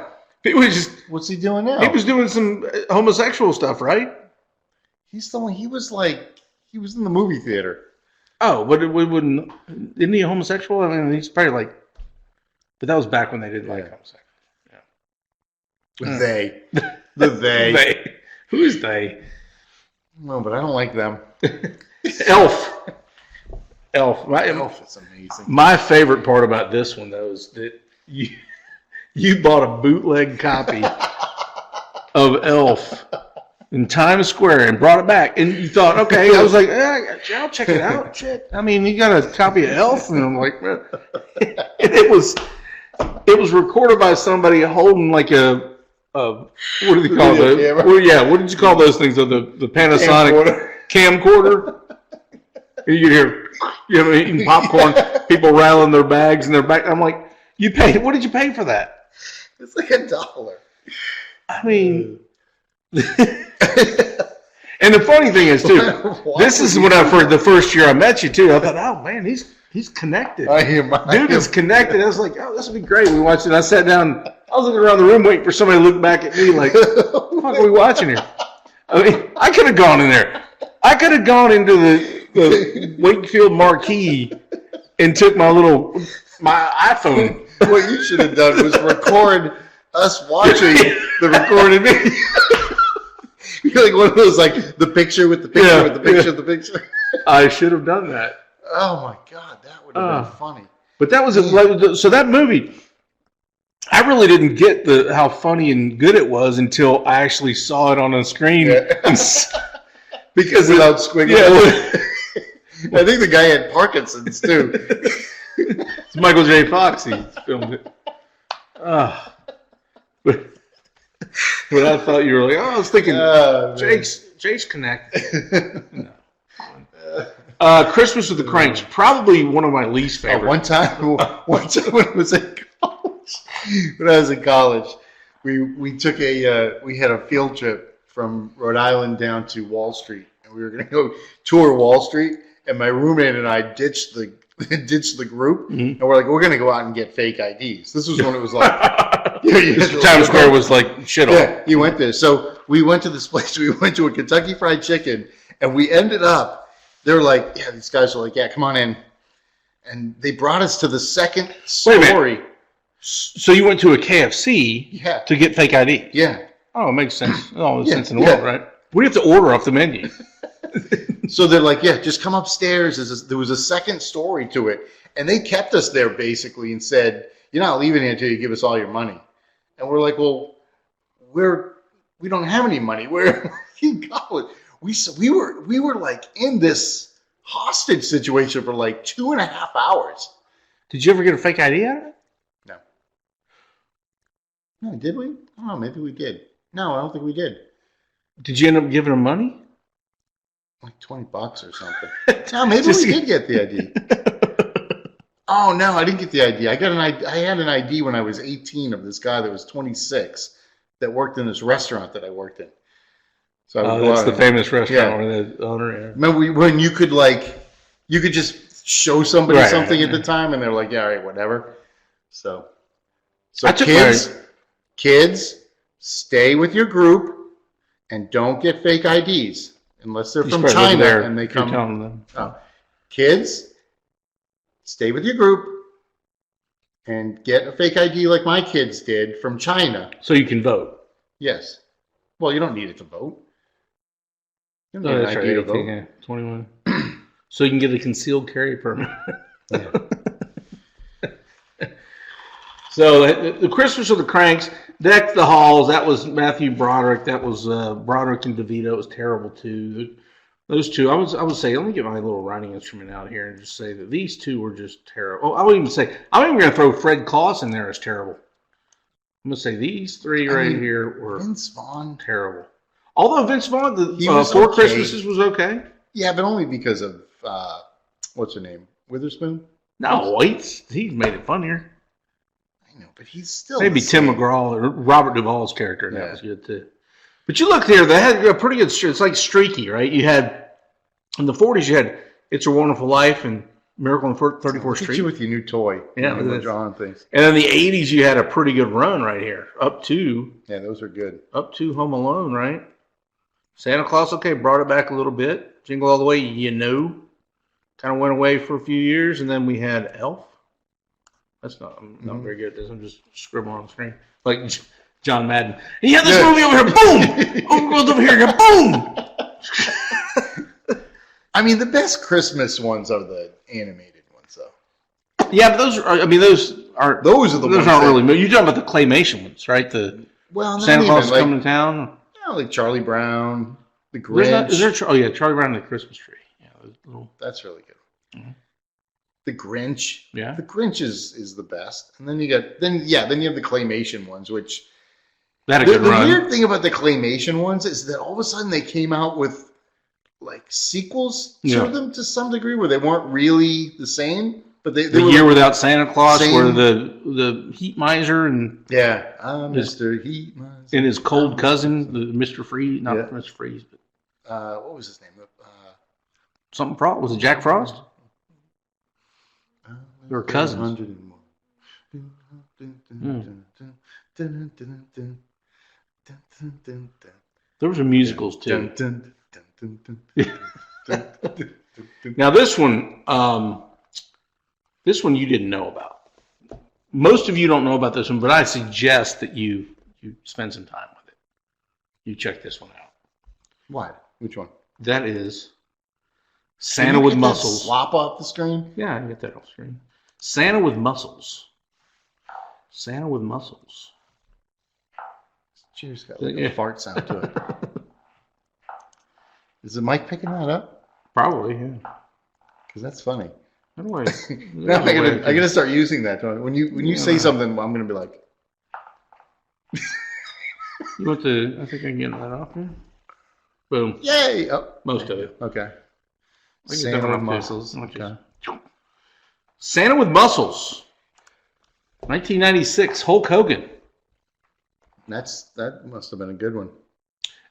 Speaker 1: He was just.
Speaker 2: What's he doing now?
Speaker 1: He was doing some homosexual stuff, right?
Speaker 2: He was in the movie theater.
Speaker 1: Oh, but we wouldn't. Isn't he a homosexual? I mean, he's probably like. But that was back when they didn't like homosexuals. Yeah.
Speaker 2: They. The they.
Speaker 1: They. Who is they?
Speaker 2: No, but I don't like them.
Speaker 1: Elf.
Speaker 2: Elf is amazing.
Speaker 1: My favorite part about this one, though, is that you bought a bootleg copy of Elf in Times Square and brought it back. And you thought, okay, I was like, I'll check it out. Shit. I mean, you got a copy of Elf? And I'm like, and it was recorded by somebody holding like a what do they call those? Well, yeah, what did you call those things? The Panasonic camcorder. You could hear, eating popcorn, people rattling their bags in their back. I'm like, you paid? What did you pay for that?
Speaker 2: It's like $1.
Speaker 1: I mean, and the funny thing is too, this is when I heard the first year I met you too. I thought, oh man, he's connected. Dude is connected. I was like, oh, this would be great. We watched it. I sat down. I was looking around the room waiting for somebody to look back at me like, what the fuck are we watching here? I mean, I could have gone in there. I could have gone into the Wakefield marquee and took my iPhone.
Speaker 2: What you should have done was record us watching the recorded video. You're like one of those, like the picture with the picture with the picture with the picture.
Speaker 1: I should have done that.
Speaker 2: Oh my God, that would have been funny.
Speaker 1: But that was so that movie. I really didn't get how funny and good it was until I actually saw it on a screen. Yeah.
Speaker 2: Because without squiggling. Yeah. I think the guy had Parkinson's too.
Speaker 1: It's Michael J. Fox. He filmed it. But I thought you were like, I was thinking Jake's connected. No. Christmas with the Cranks, probably one of my least favorite.
Speaker 2: One time when I was in college, we took we had a field trip from Rhode Island down to Wall Street, and we were going to go tour Wall Street. And my roommate and I ditched the group, and we're like, we're going to go out and get fake IDs. This was when it was like,
Speaker 1: Times Square was like shit.
Speaker 2: Yeah, he went there. So we went to this place. We went to a Kentucky Fried Chicken, and we ended up. They were like, yeah, these guys were like, yeah, come on in, and they brought us to the second story. Wait a minute.
Speaker 1: So you went to a KFC to get fake ID?
Speaker 2: Yeah.
Speaker 1: Oh, it makes sense. All the sense in the world, right? We have to order off the menu.
Speaker 2: So they're like, yeah, just come upstairs. There was a second story to it. And they kept us there basically and said, you're not leaving here until you give us all your money. And we're like, well, we don't have any money. We're in college. We were like in this hostage situation for like 2.5 hours.
Speaker 1: Did you ever get a fake ID out of it?
Speaker 2: No. No, did we? I don't know. Maybe we did. No, I don't think we did.
Speaker 1: Did you end up giving them money?
Speaker 2: Like $20 or something. No, maybe we did get the ID. Oh no, I didn't get the ID. I had an ID when I was 18 of this guy that was 26 that worked in this restaurant that I worked in. So
Speaker 1: that's the famous restaurant where the owner. Yeah.
Speaker 2: Remember when you could just show somebody something at the time, and they're like, yeah, all right, whatever. So kids, stay with your group and don't get fake IDs. Unless they're from China and they come.
Speaker 1: Them.
Speaker 2: Oh. Kids, stay with your group and get a fake ID like my kids did from China.
Speaker 1: So you can vote.
Speaker 2: Yes. Well, you don't need it to vote. You don't need an ID to vote.
Speaker 1: Yeah, 21. So you can get a concealed carry permit.
Speaker 2: Yeah.
Speaker 1: So the Christmas of the Cranks, Deck the Halls, that was Matthew Broderick. That was Broderick and DeVito. It was terrible too. Those two, I would say, let me get my little writing instrument out here and just say that these two were just terrible. Oh, I'm even going to throw Fred Claus in there as terrible. I'm going to say these three here were
Speaker 2: Vince Vaughn
Speaker 1: terrible. Although Vince Vaughn, the Four Christmases was okay.
Speaker 2: Yeah, but only because of what's her name, Witherspoon.
Speaker 1: No, he made it funnier.
Speaker 2: I know, but he's still
Speaker 1: maybe Tim McGraw or Robert Duvall's character. That was good too. But you look there; they had a pretty good. It's like streaky, right? You had in the '40s, you had "It's a Wonderful Life" and Miracle on 34th
Speaker 2: Look at
Speaker 1: Street.
Speaker 2: you with your new toy.
Speaker 1: Yeah,
Speaker 2: you drawing things.
Speaker 1: And in the 80s, you had a pretty good run right here, up to
Speaker 2: those are good.
Speaker 1: Up to Home Alone, right? Santa Claus, okay, brought it back a little bit. Jingle All the Way, kind of went away for a few years, and then we had Elf. That's not very good. I'm just scribbling on the screen like John Madden. And you have this movie over here, boom! Goes over here, boom!
Speaker 2: I mean, the best Christmas ones are the animated ones, though.
Speaker 1: Yeah, but those are
Speaker 2: ones
Speaker 1: aren't really. You're talking about the claymation ones, right? Santa Claus is coming to town.
Speaker 2: Yeah, like Charlie Brown, the Grinch.
Speaker 1: Charlie Brown and the Christmas Tree. Yeah,
Speaker 2: that's really good. Mm-hmm. The Grinch.
Speaker 1: Yeah,
Speaker 2: the Grinch is the best, and then you have the claymation ones, which
Speaker 1: that a good run.
Speaker 2: The weird thing about the claymation ones is that all of a sudden they came out with like sequels to them to some degree, where they weren't really the same. But they
Speaker 1: the Year Without Santa Claus, where the Heat Miser and
Speaker 2: Mr. Heat Miser
Speaker 1: and his cold cousin, the Mr. Freeze, not Mr. Freeze, but
Speaker 2: what was his name?
Speaker 1: Something Frost. Was it Jack Frost? Or cousins? There was musicals too. Now this one you didn't know about. Most of you don't know about this one, but I suggest that you spend some time with it. You check this one out.
Speaker 2: What? Which one?
Speaker 1: That is Santa with Muscles.
Speaker 2: Swap off the screen?
Speaker 1: Yeah, I can get that off screen. Santa with Muscles. Santa with Muscles.
Speaker 2: Cheers, got like a fart sound to it. Is the mic picking that up?
Speaker 1: Probably, yeah.
Speaker 2: Because that's funny.
Speaker 1: How do I?
Speaker 2: Now I gotta start using that. When you say something, I'm gonna be like.
Speaker 1: You want to? I think I can get that off here. Boom.
Speaker 2: Yay! Oh,
Speaker 1: most of it.
Speaker 2: Okay.
Speaker 1: Santa with Muscles. Okay. Santa with Muscles. 1996. Hulk Hogan.
Speaker 2: That must have been a good one.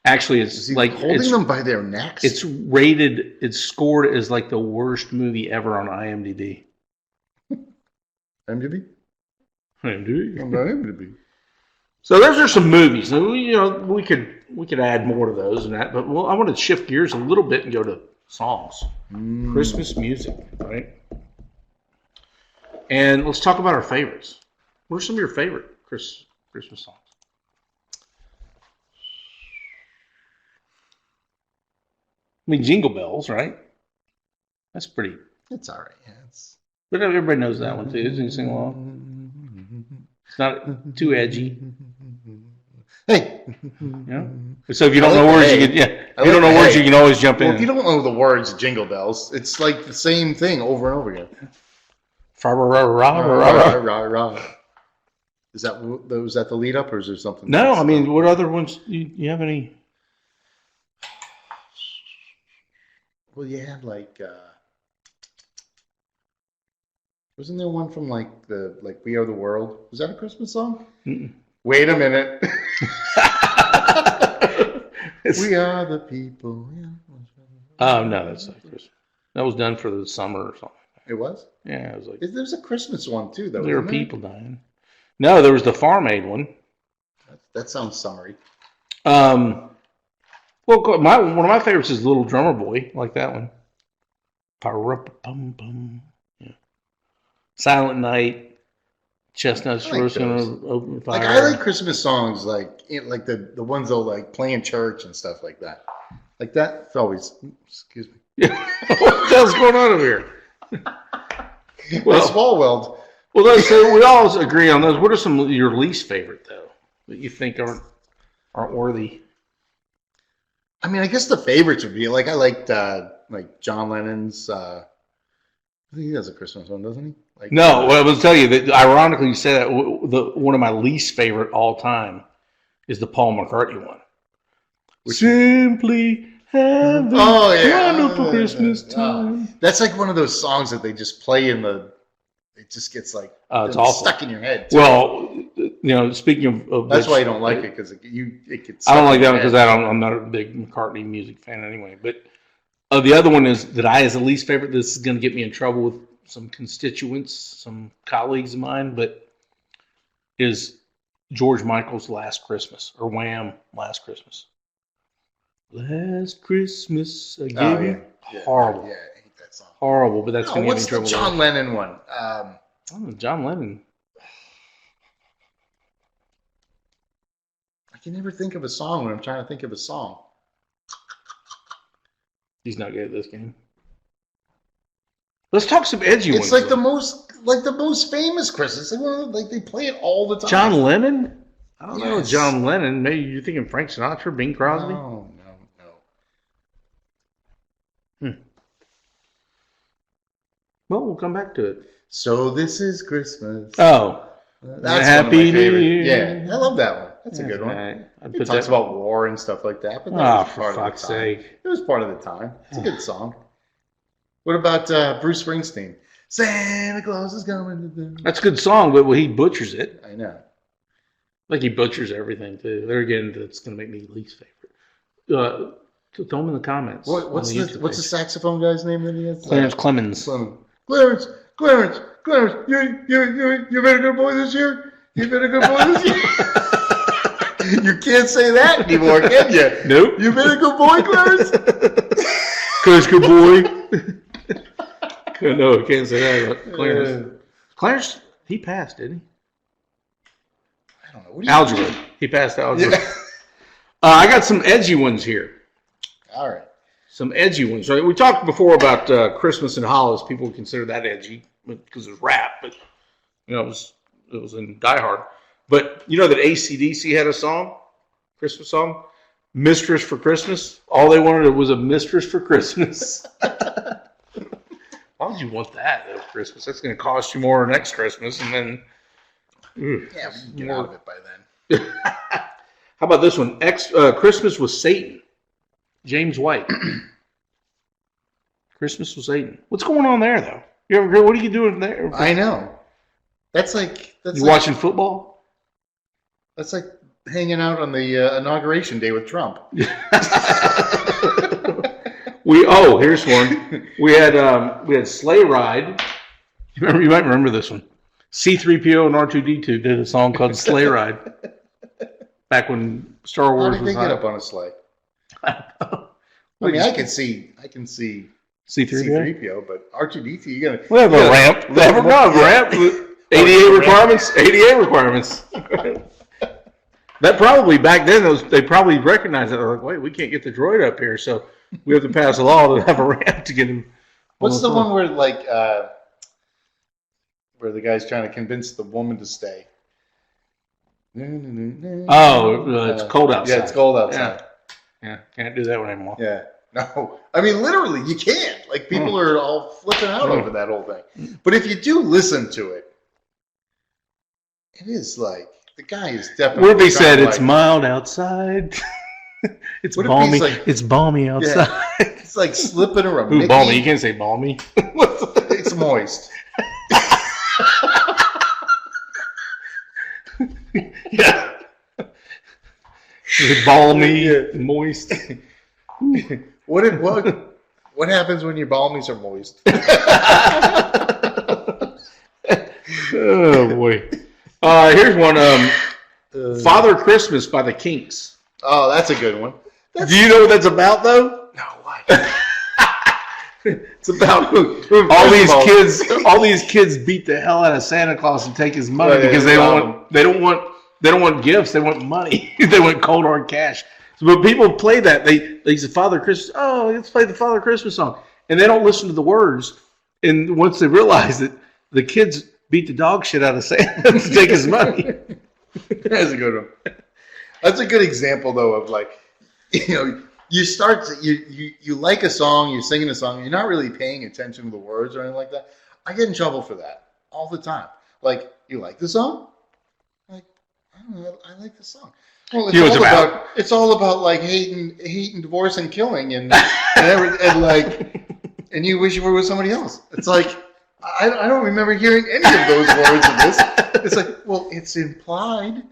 Speaker 1: Actually, it's like
Speaker 2: holding them by their necks.
Speaker 1: It's rated. It's scored as like the worst movie ever on IMDb. IMDb. So those are some movies. We could add more to those and that, but I want to shift gears a little bit and go to songs, Christmas music, right? And let's talk about our favorites. What are some of your favorite Christmas songs? I mean, Jingle Bells, right? That's pretty.
Speaker 2: It's all right. Yeah,
Speaker 1: but everybody knows that one too. Doesn't sing along? It's not too edgy.
Speaker 2: Hey.
Speaker 1: Yeah. So if you don't know words, you can always jump in.
Speaker 2: If you don't know the words Jingle Bells, it's like the same thing over and over again. Is that the lead up, or is there something?
Speaker 1: No, I mean, what other ones? You have any?
Speaker 2: Well, you had wasn't there one from We Are the World? Was that a Christmas song?
Speaker 1: Mm-mm.
Speaker 2: Wait a minute. We are the people.
Speaker 1: Oh no, that's not Christmas. That was done for the summer or something.
Speaker 2: It was?
Speaker 1: Yeah, it was like.
Speaker 2: There's a Christmas one too, though.
Speaker 1: There were people dying. No, there was the Farm Aid one.
Speaker 2: That sounds summery.
Speaker 1: Well, one of my favorites is Little Drummer Boy. I like that one. Yeah. Silent Night. Chestnuts roasting over fire.
Speaker 2: I like Christmas songs, the ones they'll play in church and stuff like that. Like that. It's always. Excuse me.
Speaker 1: Yeah. What the hell's going on over here?
Speaker 2: Well, Swalwelled.
Speaker 1: Well, so we all agree on those. What are some of your least favorite though that you think aren't worthy?
Speaker 2: I mean, I guess the favorites would be I liked John Lennon's. I think he has a Christmas one, doesn't he?
Speaker 1: No, I will tell you that. Ironically, you say that one of my least favorite all time is the Paul McCartney one. Simply have a wonderful Christmas time.
Speaker 2: That's like one of those songs that they just play in the. It just gets
Speaker 1: it's
Speaker 2: stuck in your head.
Speaker 1: Too. Well, speaking of
Speaker 2: that's why you don't like it, because it gets.
Speaker 1: I don't like that one because I'm not a big McCartney music fan anyway. But the other one is that I as the least favorite. This is going to get me in trouble with some constituents, some colleagues of mine, but is George Michael's Last Christmas, or Wham! Last Christmas. Last Christmas, I gave you. Horrible.
Speaker 2: Yeah, I hate that song.
Speaker 1: Horrible, but that's going to get me in trouble.
Speaker 2: What's the John Lennon one?
Speaker 1: John Lennon.
Speaker 2: I can never think of a song when I'm trying to think of a song.
Speaker 1: He's not good at this game. Let's talk some edgy ones.
Speaker 2: It's like the most famous Christmas. Like they play it all the time.
Speaker 1: John Lennon? I don't know. John Lennon. Maybe you're thinking Frank Sinatra, Bing Crosby?
Speaker 2: No.
Speaker 1: Well, we'll come back to it.
Speaker 2: So this is Christmas.
Speaker 1: Oh.
Speaker 2: That's
Speaker 1: Happy
Speaker 2: one of my favorite.
Speaker 1: New Year.
Speaker 2: Yeah, I love that one. That's a good one.
Speaker 1: Right.
Speaker 2: It talks about war and stuff like that. But that was
Speaker 1: for fuck's sake.
Speaker 2: It was part of the time. It's a good song. What about Bruce Springsteen? Santa Claus is coming to the...
Speaker 1: That's a good song, but he butchers it.
Speaker 2: I know.
Speaker 1: Like he butchers everything, too. There again, that's going to make me least favorite. Throw them in the comments.
Speaker 2: What's the saxophone guy's name that he has?
Speaker 1: Clarence Clemens.
Speaker 2: Clarence, you been a good boy this year? You been a good boy this year? You can't say that anymore, can you?
Speaker 1: Nope.
Speaker 2: You been a good boy, Clarence?
Speaker 1: Clarence, good boy. No, I can't say that about Clarence. Clarence, he passed, didn't he?
Speaker 2: I don't know.
Speaker 1: Algebra. He passed algebra. Yeah. I got some edgy ones here.
Speaker 2: All right.
Speaker 1: Some edgy ones, right? We talked before about Christmas and Hollis. People would consider that edgy because it's rap, but you know, it was in Die Hard. But you know that AC/DC had a song, Christmas song, "Mistress for Christmas." All they wanted was a mistress for Christmas. Why would you want that at Christmas? That's going to cost you more next Christmas, and then
Speaker 2: we can get out of it by then.
Speaker 1: How about this one? Christmas with Satan. James White. Christmas with Satan. What's going on there, though? What are you doing there?
Speaker 2: I know. That's
Speaker 1: watching football?
Speaker 2: That's like hanging out on the inauguration day with Trump.
Speaker 1: Here's one. We had Sleigh Ride. You might remember this one. C-3PO and R2-D2 did a song called Sleigh Ride. Back when Star Wars was
Speaker 2: How did they get up on a sleigh? I can see C-3PO, but R2-D2, you gotta...
Speaker 1: We have a ramp. They have a ramp. ADA requirements. That probably, back then, they probably recognized it. They're like, wait, we can't get the droid up here, so we have to pass a law to have a ramp to get him.
Speaker 2: What's the one where, where the guy's trying to convince the woman to stay?
Speaker 1: It's cold outside.
Speaker 2: Yeah, it's cold outside.
Speaker 1: Yeah, can't do that one anymore.
Speaker 2: Yeah, no. I mean, literally, you can't. Like, people are all flipping out over that whole thing. But if you do listen to it, it is like, the guy is definitely...
Speaker 1: Where they said it's mild outside. It's balmy. It's balmy outside.
Speaker 2: Yeah. It's like slipping or a
Speaker 1: Mickey. Balmy? You can't say balmy.
Speaker 2: It's moist.
Speaker 1: Yeah. It's balmy, moist.
Speaker 2: What happens when your balmies are moist?
Speaker 1: Oh boy. Here's one. Father Christmas by the Kinks.
Speaker 2: Oh, that's a good one.
Speaker 1: Do you know what that's about, though?
Speaker 2: No, what?
Speaker 1: It's about all these kids beat the hell out of Santa Claus and take his money because they don't want gifts. They want money. They want cold hard cash. So, but people play that. They say Father Christmas. Oh, let's play the Father Christmas song, and they don't listen to the words. And once they realize that the kids beat the dog shit out of Santa to take his money.
Speaker 2: That's a good one. That's a good example, though, of like, you start to, you like a song, you're singing a song, you're not really paying attention to the words or anything like that. I get in trouble for that all the time. Like, you like the song? Like, I don't know, I like the song. Well, it's all about like hating, divorce, and killing, and you wish you were with somebody else. It's like I don't remember hearing any of those words in this. It's like, well, it's implied.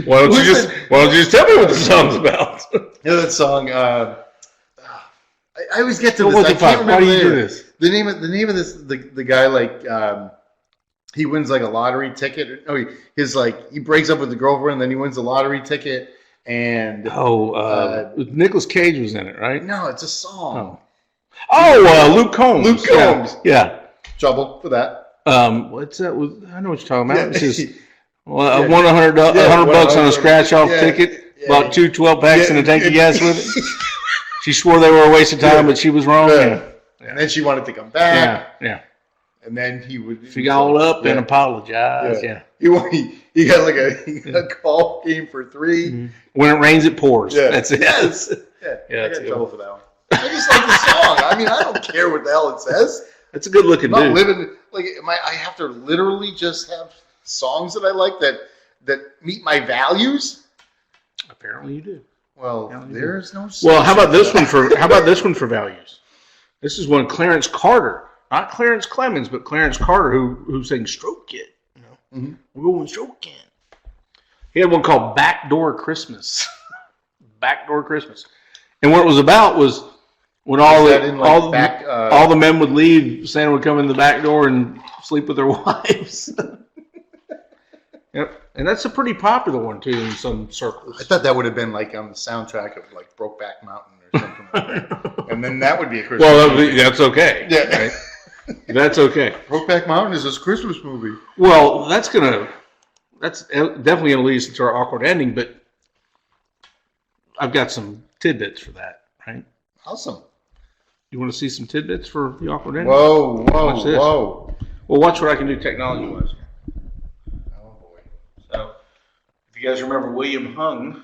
Speaker 1: Why don't you just tell me what the song's about?
Speaker 2: That song. I always get to
Speaker 1: So
Speaker 2: this.
Speaker 1: what
Speaker 2: I
Speaker 1: the
Speaker 2: can't
Speaker 1: fuck? Why
Speaker 2: remember
Speaker 1: do you do
Speaker 2: the
Speaker 1: this?
Speaker 2: the name of this. The guy like he wins like a lottery ticket. No, he breaks up with the girlfriend, and then he wins the lottery ticket. And
Speaker 1: Nicolas Cage was in it, right?
Speaker 2: no, it's a song.
Speaker 1: Luke Combs.
Speaker 2: Luke Combs.
Speaker 1: Yeah.
Speaker 2: Trouble for that.
Speaker 1: What's that? I know what you're talking about.
Speaker 2: Yeah.
Speaker 1: It says, well, I won $100 on a scratch-off ticket, bought 2 12-packs and a tank of gas with it. She swore they were a waste of time, but she was wrong.
Speaker 2: Yeah. And then she wanted to come back.
Speaker 1: Yeah.
Speaker 2: And then he would.
Speaker 1: She got all up and apologized. Yeah.
Speaker 2: He got like a golf game for 3.
Speaker 1: Mm-hmm. When it rains, it pours.
Speaker 2: Yeah.
Speaker 1: That's it.
Speaker 2: Yes. Yeah. I got trouble for that one. I just like the song. I mean, I don't care what the hell it says.
Speaker 1: That's a good looking dude.
Speaker 2: Living like I have to literally just have songs that I like that meet my values.
Speaker 1: Apparently, you do.
Speaker 2: Well, there's no.
Speaker 1: Well, how about this one for values? This is one Clarence Carter, not Clarence Clemens, but Clarence Carter, who sang "Stroke It." You know,
Speaker 2: Mm-hmm.
Speaker 1: we're going stroking. He had one called "Backdoor Christmas." Backdoor Christmas, and what it was about was when all the men would leave, Santa would come in the back door and sleep with their wives. Yep, and that's a pretty popular one too in some circles.
Speaker 2: I thought that would have been like on the soundtrack of like Brokeback Mountain or something like that, and then that would be a Christmas.
Speaker 1: Well, that's okay.
Speaker 2: Yeah,
Speaker 1: right? That's okay.
Speaker 2: Brokeback Mountain is a Christmas movie.
Speaker 1: Well, that's definitely gonna lead us into our awkward ending, but I've got some tidbits for that. Right?
Speaker 2: Awesome.
Speaker 1: You want to see some tidbits for the awkward ending?
Speaker 2: Whoa.
Speaker 1: Well, watch what I can do technology-wise.
Speaker 2: Oh boy.
Speaker 1: So, if you guys remember William Hung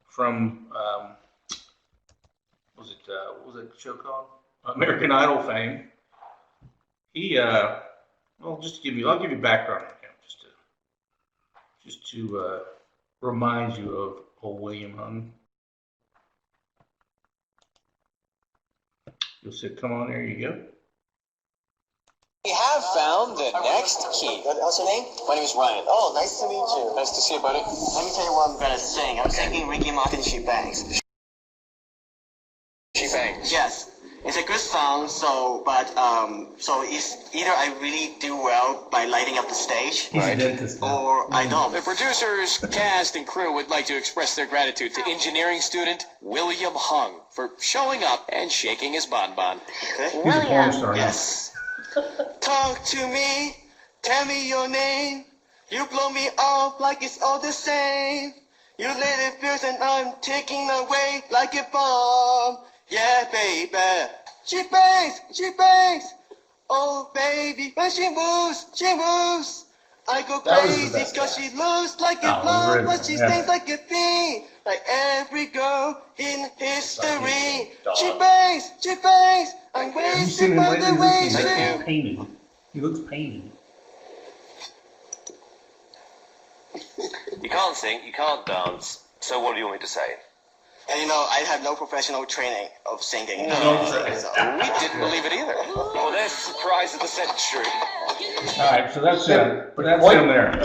Speaker 1: from what was that show called? American Idol fame. He I'll give you background on him just to remind you of old William Hung. You'll say, come on, there you go.
Speaker 3: We have found the next key.
Speaker 4: What's your name?
Speaker 3: My name is Ryan.
Speaker 4: Oh, nice to meet you.
Speaker 3: Nice to see you, buddy.
Speaker 4: Let me tell you what I'm gonna sing. I'm singing Ricky Martin, She Bangs.
Speaker 3: She bangs.
Speaker 4: Yes, it's a good song. So it's either I really do well by lighting up the stage, or I don't.
Speaker 3: The producers, cast, and crew would like to express their gratitude to engineering student William Hung for showing up and shaking his bonbon.
Speaker 4: Okay.
Speaker 1: He's a porn star.
Speaker 4: Yes. Talk to me, tell me your name. You blow me off like it's all the same. You let it fierce and I'm taking away like a bomb. Yeah, baby. She bangs. Oh, baby, when she moves. I go crazy cause she looks like a blonde, but she sings like a fiend. Like every girl in history. She bangs. I'm wasting by the way she.
Speaker 1: Painted. He looks painted.
Speaker 5: You can't sing, you can't dance, so what do you want me to say?
Speaker 4: And I have no professional training of singing.
Speaker 3: We didn't believe it either.
Speaker 5: Well, there's surprise of the century.
Speaker 1: All right, so that's him. That's him there.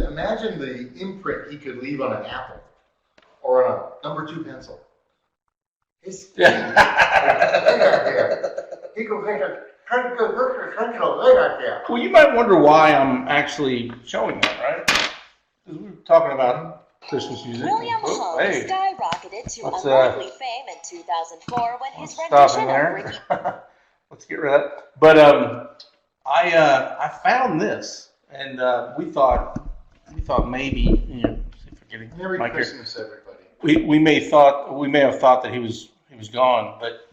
Speaker 2: Imagine the imprint he could leave on an apple or on a number 2 pencil. His he could make a
Speaker 1: Well, you might wonder why I'm actually showing that, right? Because we were talking about Christmas music.
Speaker 6: William
Speaker 1: Oh,
Speaker 6: Hung
Speaker 1: hey.
Speaker 6: skyrocketed to
Speaker 1: Let's,
Speaker 6: unlikely fame in 2004 when his
Speaker 1: Stop in
Speaker 6: rendition of Ricky.
Speaker 1: there. Let's get rid of that. But I found this, and we thought maybe see if we're getting
Speaker 2: Merry
Speaker 1: Mike here.
Speaker 2: Christmas, everybody.
Speaker 1: We may have thought that he was gone, but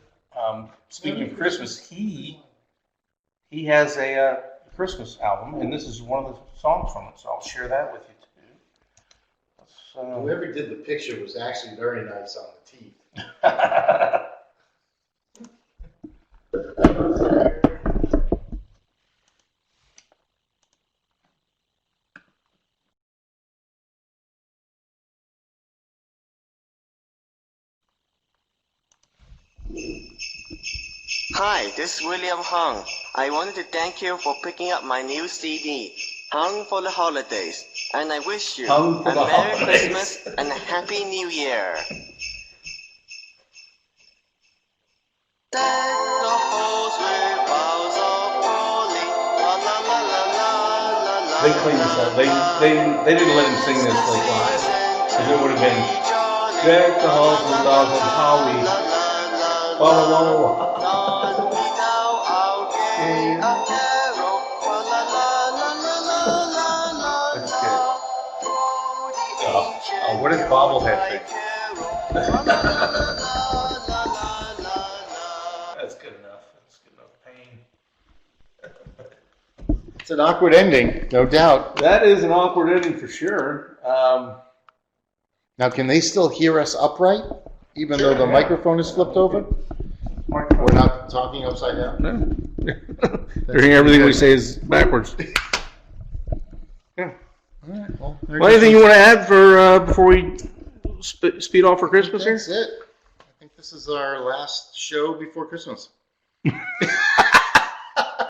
Speaker 1: speaking of Christmas, he has a Christmas album, and this is one of the songs from it. So I'll share that with you too.
Speaker 2: Whoever did the picture was actually very nice on the teeth.
Speaker 4: Hi, this is William Hung. I wanted to thank you for picking up my new CD, Hung for the Holidays. And I wish you
Speaker 1: Hung for
Speaker 4: a
Speaker 1: the
Speaker 4: Merry
Speaker 1: Holidays.
Speaker 4: Christmas and a Happy New Year. Deck the halls with boughs of holly. La la la la la la la.
Speaker 1: They cleaned this up. They didn't let him sing this like live, because it would have been deck the halls with dogs and holly. Wah wah wah wah wah.
Speaker 4: None be thou our gay a carol. La la la la la la la.
Speaker 2: That's good.
Speaker 4: Oh,
Speaker 2: what is bobblehead thing?
Speaker 1: That's good enough. That's good enough pain.
Speaker 2: It's an awkward ending, no doubt.
Speaker 1: That is an awkward ending for sure.
Speaker 2: Now, can they still hear us upright, even though the microphone is flipped over? We're not talking upside down?
Speaker 1: No. They're hearing everything we say is backwards. Yeah.
Speaker 2: All right, well,
Speaker 1: Well, anything you want to add for before we speed off for Christmas here?
Speaker 2: That's it. I think this is our last show before Christmas.